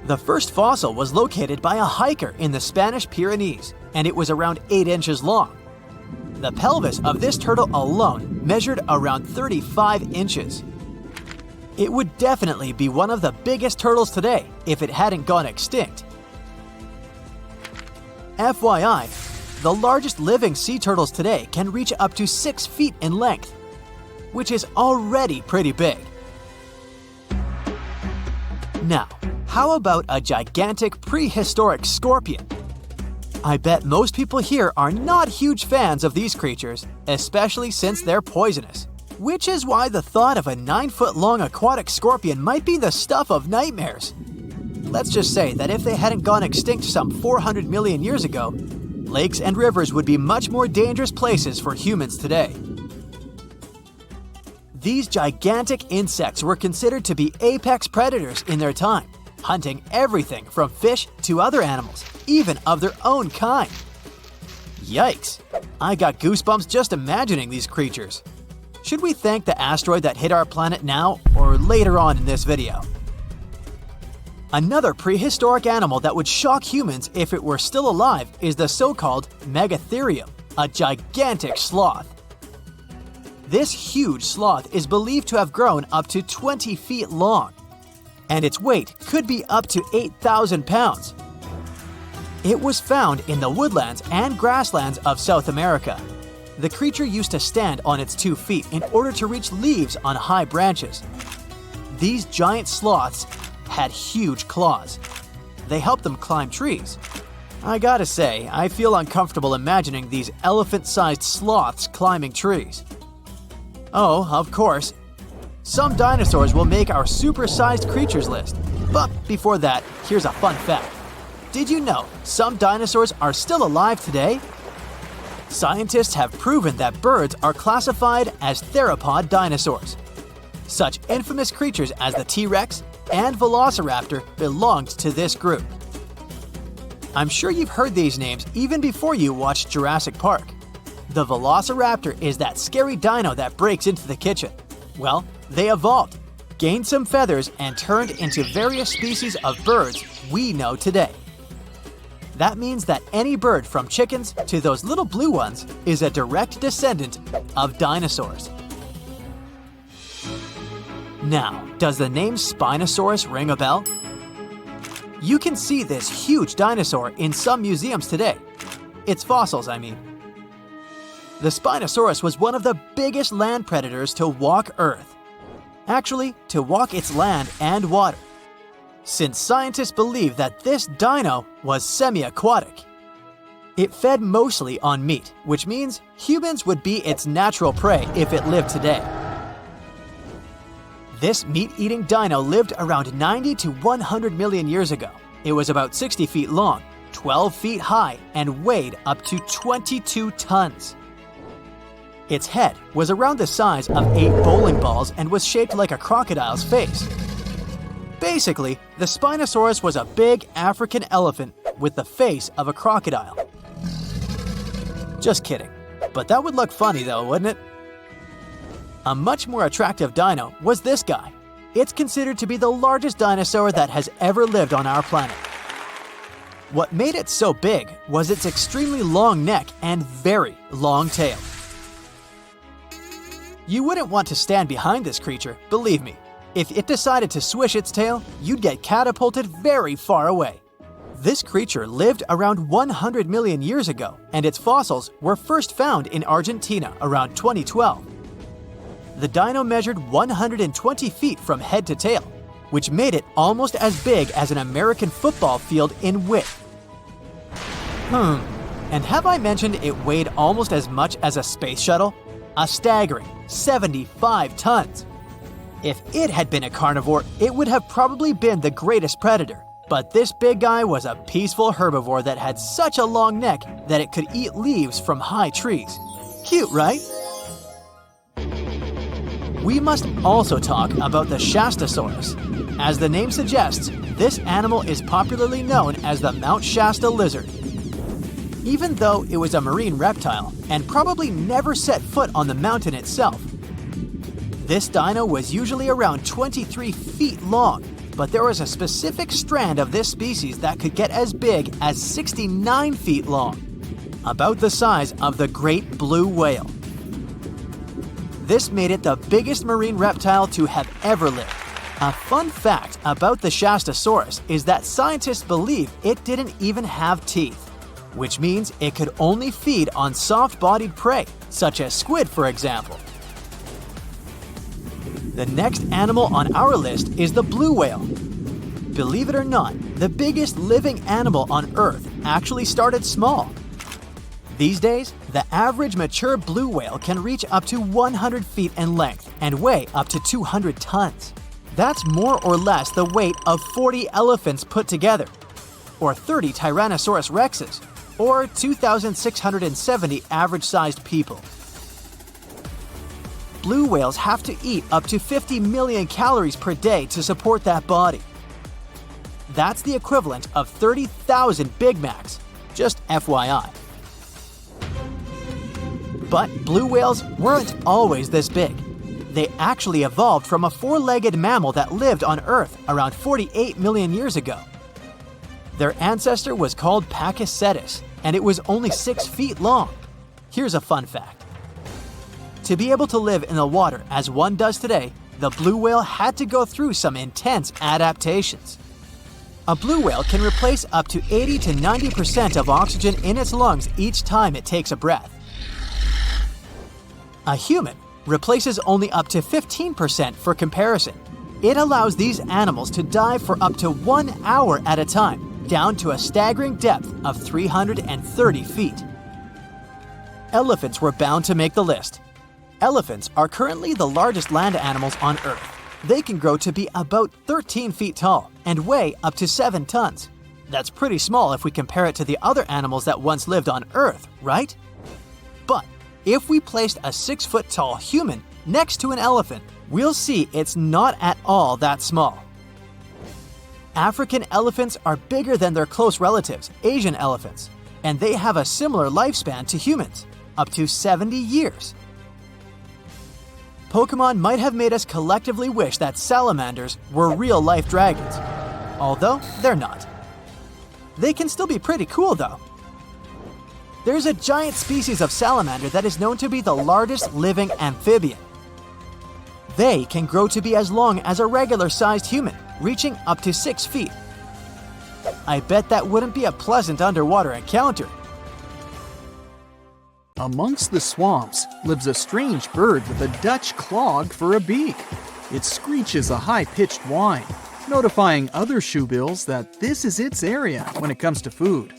The first fossil was located by a hiker in the Spanish Pyrenees, and it was around 8 inches long. The pelvis of this turtle alone measured around 35 inches. It would definitely be one of the biggest turtles today if it hadn't gone extinct. FYI, the largest living sea turtles today can reach up to 6 feet in length, which is already pretty big. Now, how about a gigantic prehistoric scorpion? I bet most people here are not huge fans of these creatures, especially since they're poisonous, which is why the thought of a 9-foot-long aquatic scorpion might be the stuff of nightmares. Let's just say that if they hadn't gone extinct some 400 million years ago, lakes and rivers would be much more dangerous places for humans today. These gigantic insects were considered to be apex predators in their time, hunting everything from fish to other animals, even of their own kind. Yikes! I got goosebumps just imagining these creatures. Should we thank the asteroid that hit our planet now or later on in this video? Another prehistoric animal that would shock humans if it were still alive is the so-called Megatherium, a gigantic sloth. This huge sloth is believed to have grown up to 20 feet long, and its weight could be up to 8,000 pounds. It was found in the woodlands and grasslands of South America. The creature used to stand on its 2 feet in order to reach leaves on high branches. These giant sloths had huge claws. They helped them climb trees. I gotta say, I feel uncomfortable imagining these elephant-sized sloths climbing trees. Oh, of course, some dinosaurs will make our super-sized creatures list. But before that, here's a fun fact. Did you know some dinosaurs are still alive today? Scientists have proven that birds are classified as theropod dinosaurs. Such infamous creatures as the T-Rex and Velociraptor belonged to this group. I'm sure you've heard these names even before you watched Jurassic Park. The Velociraptor is that scary dino that breaks into the kitchen. Well, they evolved, gained some feathers, and turned into various species of birds we know today. That means that any bird from chickens to those little blue ones is a direct descendant of dinosaurs. Now, does the name Spinosaurus ring a bell? You can see this huge dinosaur in some museums today. Its fossils, I mean. The Spinosaurus was one of the biggest land predators to walk Earth. Actually, to walk its land and water, since scientists believe that this dino was semi-aquatic. It fed mostly on meat, which means humans would be its natural prey if it lived today. This meat-eating dino lived around 90 to 100 million years ago. It was about 60 feet long, 12 feet high, and weighed up to 22 tons. Its head was around the size of 8 bowling balls and was shaped like a crocodile's face. Basically, the Spinosaurus was a big African elephant with the face of a crocodile. Just kidding. But that would look funny though, wouldn't it? A much more attractive dino was this guy. It's considered to be the largest dinosaur that has ever lived on our planet. What made it so big was its extremely long neck and very long tail. You wouldn't want to stand behind this creature, believe me. If it decided to swish its tail, you'd get catapulted very far away. This creature lived around 100 million years ago, and its fossils were first found in Argentina around 2012. The dino measured 120 feet from head to tail, which made it almost as big as an American football field in width. And have I mentioned it weighed almost as much as a space shuttle? A staggering 75 tons. If it had been a carnivore, it would have probably been the greatest predator. But this big guy was a peaceful herbivore that had such a long neck that it could eat leaves from high trees. Cute, right? We must also talk about the Shastasaurus. As the name suggests, this animal is popularly known as the Mount Shasta lizard. Even though it was a marine reptile and probably never set foot on the mountain itself, this dino was usually around 23 feet long, but there was a specific strand of this species that could get as big as 69 feet long, about the size of the great blue whale. This made it the biggest marine reptile to have ever lived. A fun fact about the Shastasaurus is that scientists believe it didn't even have teeth, which means it could only feed on soft-bodied prey, such as squid, for example. The next animal on our list is the blue whale. Believe it or not, the biggest living animal on Earth actually started small. These days, the average mature blue whale can reach up to 100 feet in length and weigh up to 200 tons. That's more or less the weight of 40 elephants put together, or 30 Tyrannosaurus rexes, or 2,670 average-sized people. Blue whales have to eat up to 50 million calories per day to support that body. That's the equivalent of 30,000 Big Macs, just FYI. But blue whales weren't always this big. They actually evolved from a four-legged mammal that lived on Earth around 48 million years ago. Their ancestor was called Pakicetus, and it was only 6 feet long. Here's a fun fact. To be able to live in the water as one does today, the blue whale had to go through some intense adaptations. A blue whale can replace up to 80 to 90% of oxygen in its lungs each time it takes a breath. A human replaces only up to 15% for comparison. It allows these animals to dive for up to 1 hour at a time, down to a staggering depth of 330 feet. Elephants were bound to make the list. Elephants are currently the largest land animals on Earth. They can grow to be about 13 feet tall and weigh up to 7 tons. That's pretty small if we compare it to the other animals that once lived on Earth, right? But if we placed a 6-foot-tall human next to an elephant, we'll see it's not at all that small. African elephants are bigger than their close relatives, Asian elephants, and they have a similar lifespan to humans, up to 70 years. Pokemon might have made us collectively wish that salamanders were real-life dragons, although they're not. They can still be pretty cool though. There's a giant species of salamander that is known to be the largest living amphibian. They can grow to be as long as a regular-sized human, reaching up to 6 feet. I bet that wouldn't be a pleasant underwater encounter. Amongst the swamps lives a strange bird with a Dutch clog for a beak. It screeches a high-pitched whine, notifying other shoebills that this is its area when it comes to food.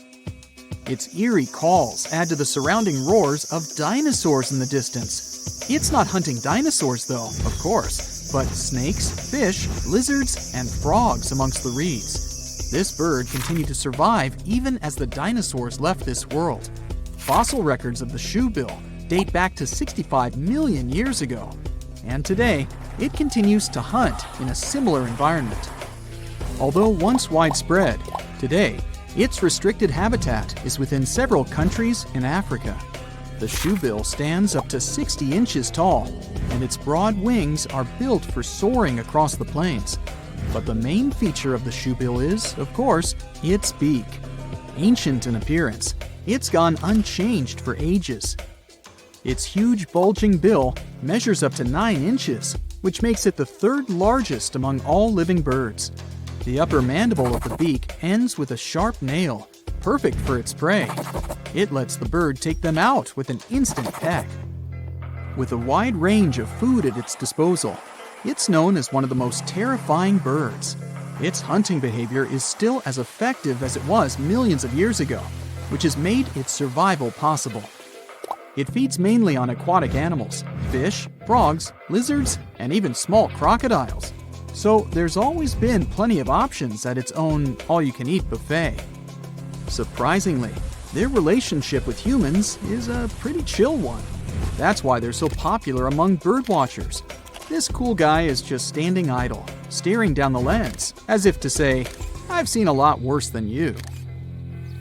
Its eerie calls add to the surrounding roars of dinosaurs in the distance. It's not hunting dinosaurs though, of course, but snakes, fish, lizards, and frogs amongst the reeds. This bird continued to survive even as the dinosaurs left this world. Fossil records of the shoebill date back to 65 million years ago, and today it continues to hunt in a similar environment. Although once widespread, today its restricted habitat is within several countries in Africa. The shoebill stands up to 60 inches tall, and its broad wings are built for soaring across the plains. But the main feature of the shoebill is, of course, its beak. Ancient in appearance, it's gone unchanged for ages. Its huge bulging bill measures up to 9 inches, which makes it the third largest among all living birds. The upper mandible of the beak ends with a sharp nail, perfect for its prey. It lets the bird take them out with an instant peck. With a wide range of food at its disposal, it's known as one of the most terrifying birds. Its hunting behavior is still as effective as it was millions of years ago, which has made its survival possible. It feeds mainly on aquatic animals, fish, frogs, lizards, and even small crocodiles. So there's always been plenty of options at its own all-you-can-eat buffet. Surprisingly, their relationship with humans is a pretty chill one. That's why they're so popular among birdwatchers. This cool guy is just standing idle, staring down the lens, as if to say, "I've seen a lot worse than you."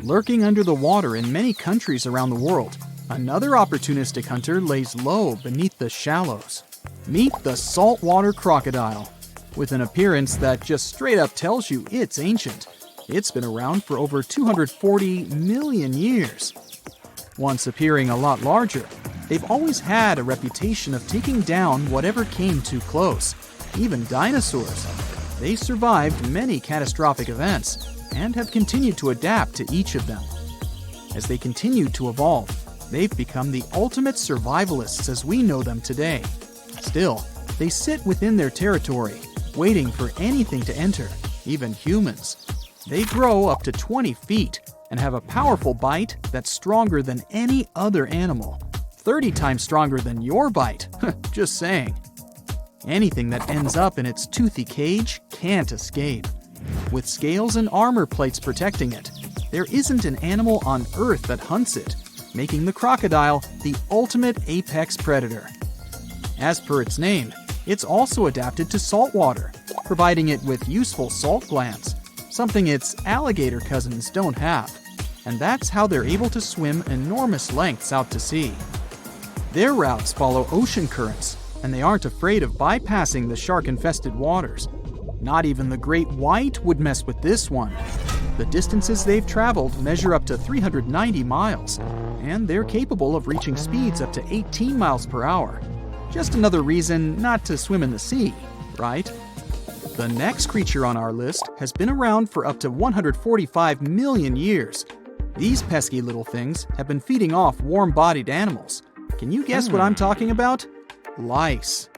Lurking under the water in many countries around the world, another opportunistic hunter lays low beneath the shallows. Meet the saltwater crocodile. With an appearance that just straight up tells you it's ancient. It's been around for over 240 million years. Once appearing a lot larger, they've always had a reputation of taking down whatever came too close, even dinosaurs. They survived many catastrophic events and have continued to adapt to each of them. As they continue to evolve, they've become the ultimate survivalists as we know them today. Still, they sit within their territory, waiting for anything to enter, even humans. They grow up to 20 feet and have a powerful bite that's stronger than any other animal. 30 times stronger than your bite, just saying. Anything that ends up in its toothy cage can't escape. With scales and armor plates protecting it, there isn't an animal on Earth that hunts it, making the crocodile the ultimate apex predator. As per its name, it's also adapted to saltwater, providing it with useful salt glands, something its alligator cousins don't have. And that's how they're able to swim enormous lengths out to sea. Their routes follow ocean currents, and they aren't afraid of bypassing the shark-infested waters. Not even the great white would mess with this one. The distances they've traveled measure up to 390 miles, and they're capable of reaching speeds up to 18 miles per hour. Just another reason not to swim in the sea, right? The next creature on our list has been around for up to 145 million years. These pesky little things have been feeding off warm-bodied animals. Can you guess what I'm talking about? Lice.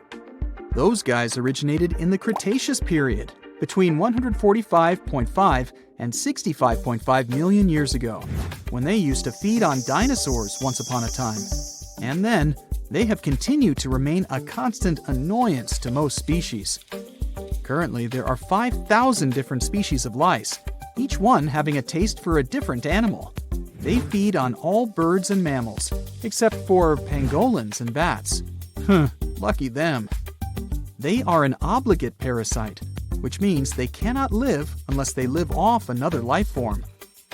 Those guys originated in the Cretaceous period, between 145.5 and 65.5 million years ago, when they used to feed on dinosaurs once upon a time. And then, they have continued to remain a constant annoyance to most species. Currently, there are 5,000 different species of lice, each one having a taste for a different animal. They feed on all birds and mammals, except for pangolins and bats. Lucky them. They are an obligate parasite, which means they cannot live unless they live off another life form.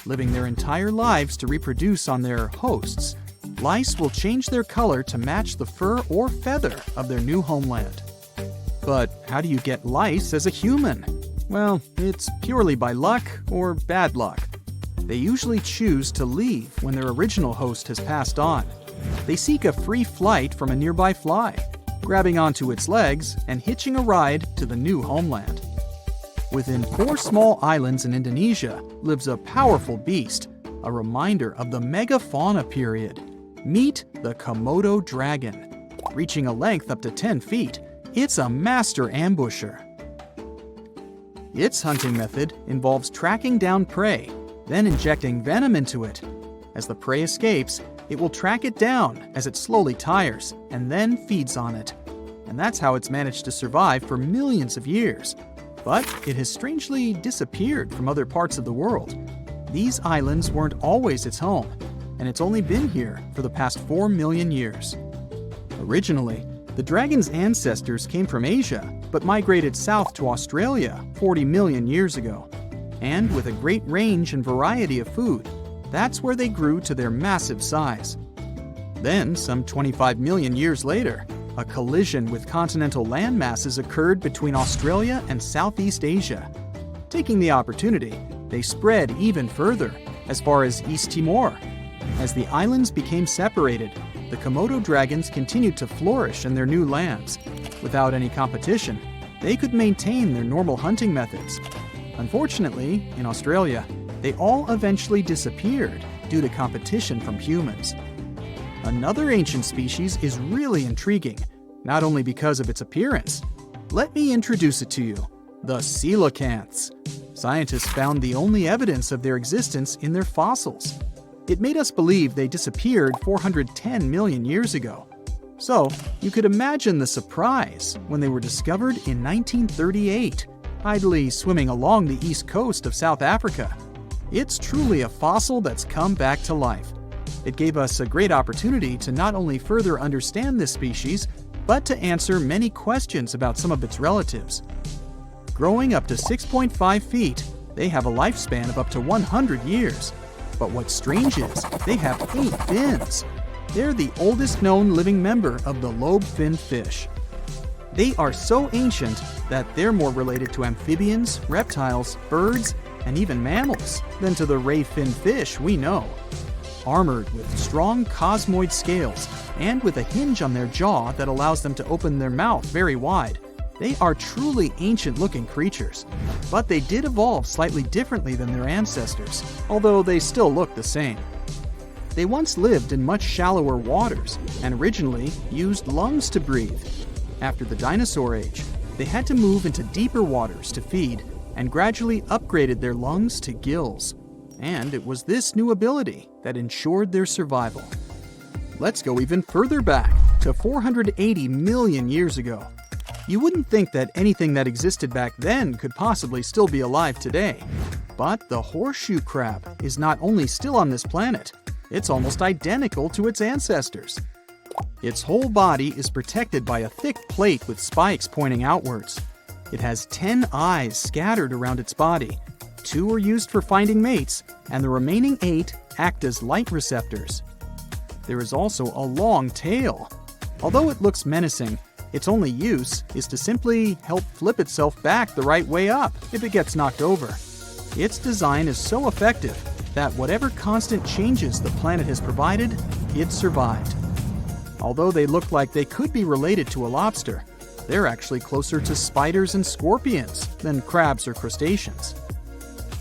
Living their entire lives to reproduce on their hosts, lice will change their color to match the fur or feather of their new homeland. But how do you get lice as a human? Well, it's purely by luck or bad luck. They usually choose to leave when their original host has passed on. They seek a free flight from a nearby fly, grabbing onto its legs and hitching a ride to the new homeland. Within 4 small islands in Indonesia lives a powerful beast, a reminder of the Mega-fauna period. Meet the Komodo dragon. Reaching a length up to 10 feet, it's a master ambusher. Its hunting method involves tracking down prey, then injecting venom into it. As the prey escapes, it will track it down as it slowly tires and then feeds on it. And that's how it's managed to survive for millions of years. But it has strangely disappeared from other parts of the world. These islands weren't always its home, and it's only been here for the past 4 million years. Originally, the dragon's ancestors came from Asia, but migrated south to Australia 40 million years ago. And with a great range and variety of food, that's where they grew to their massive size. Then, some 25 million years later, a collision with continental land masses occurred between Australia and Southeast Asia. Taking the opportunity, they spread even further, as far as East Timor. As the islands became separated, the Komodo dragons continued to flourish in their new lands. Without any competition, they could maintain their normal hunting methods. Unfortunately, in Australia, they all eventually disappeared due to competition from humans. Another ancient species is really intriguing, not only because of its appearance. Let me introduce it to you, the coelacanths. Scientists found the only evidence of their existence in their fossils. It made us believe they disappeared 410 million years ago. So, you could imagine the surprise when they were discovered in 1938, idly swimming along the east coast of South Africa. It's truly a fossil that's come back to life. It gave us a great opportunity to not only further understand this species, but to answer many questions about some of its relatives. Growing up to 6.5 feet, they have a lifespan of up to 100 years. But what's strange is, they have 8 fins. They're the oldest known living member of the lobe-finned fish. They are so ancient that they're more related to amphibians, reptiles, birds, and even mammals than to the ray-finned fish we know. Armored with strong cosmoid scales and with a hinge on their jaw that allows them to open their mouth very wide, they are truly ancient-looking creatures. But they did evolve slightly differently than their ancestors, although they still look the same. They once lived in much shallower waters and originally used lungs to breathe. After the dinosaur age, they had to move into deeper waters to feed and gradually upgraded their lungs to gills. And it was this new ability that ensured their survival. Let's go even further back, to 480 million years ago. You wouldn't think that anything that existed back then could possibly still be alive today. But the horseshoe crab is not only still on this planet, it's almost identical to its ancestors. Its whole body is protected by a thick plate with spikes pointing outwards. It has 10 eyes scattered around its body. 2 are used for finding mates, and the remaining 8 act as light receptors. There is also a long tail. Although it looks menacing, its only use is to simply help flip itself back the right way up if it gets knocked over. Its design is so effective that whatever constant changes the planet has provided, it survived. Although they look like they could be related to a lobster, they're actually closer to spiders and scorpions than crabs or crustaceans.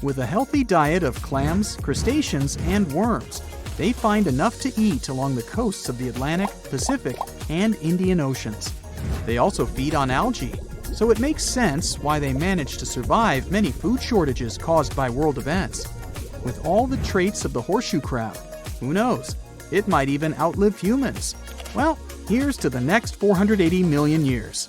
With a healthy diet of clams, crustaceans, and worms, they find enough to eat along the coasts of the Atlantic, Pacific, and Indian Oceans. They also feed on algae, so it makes sense why they managed to survive many food shortages caused by world events. With all the traits of the horseshoe crab, who knows? It might even outlive humans. Well, here's to the next 480 million years.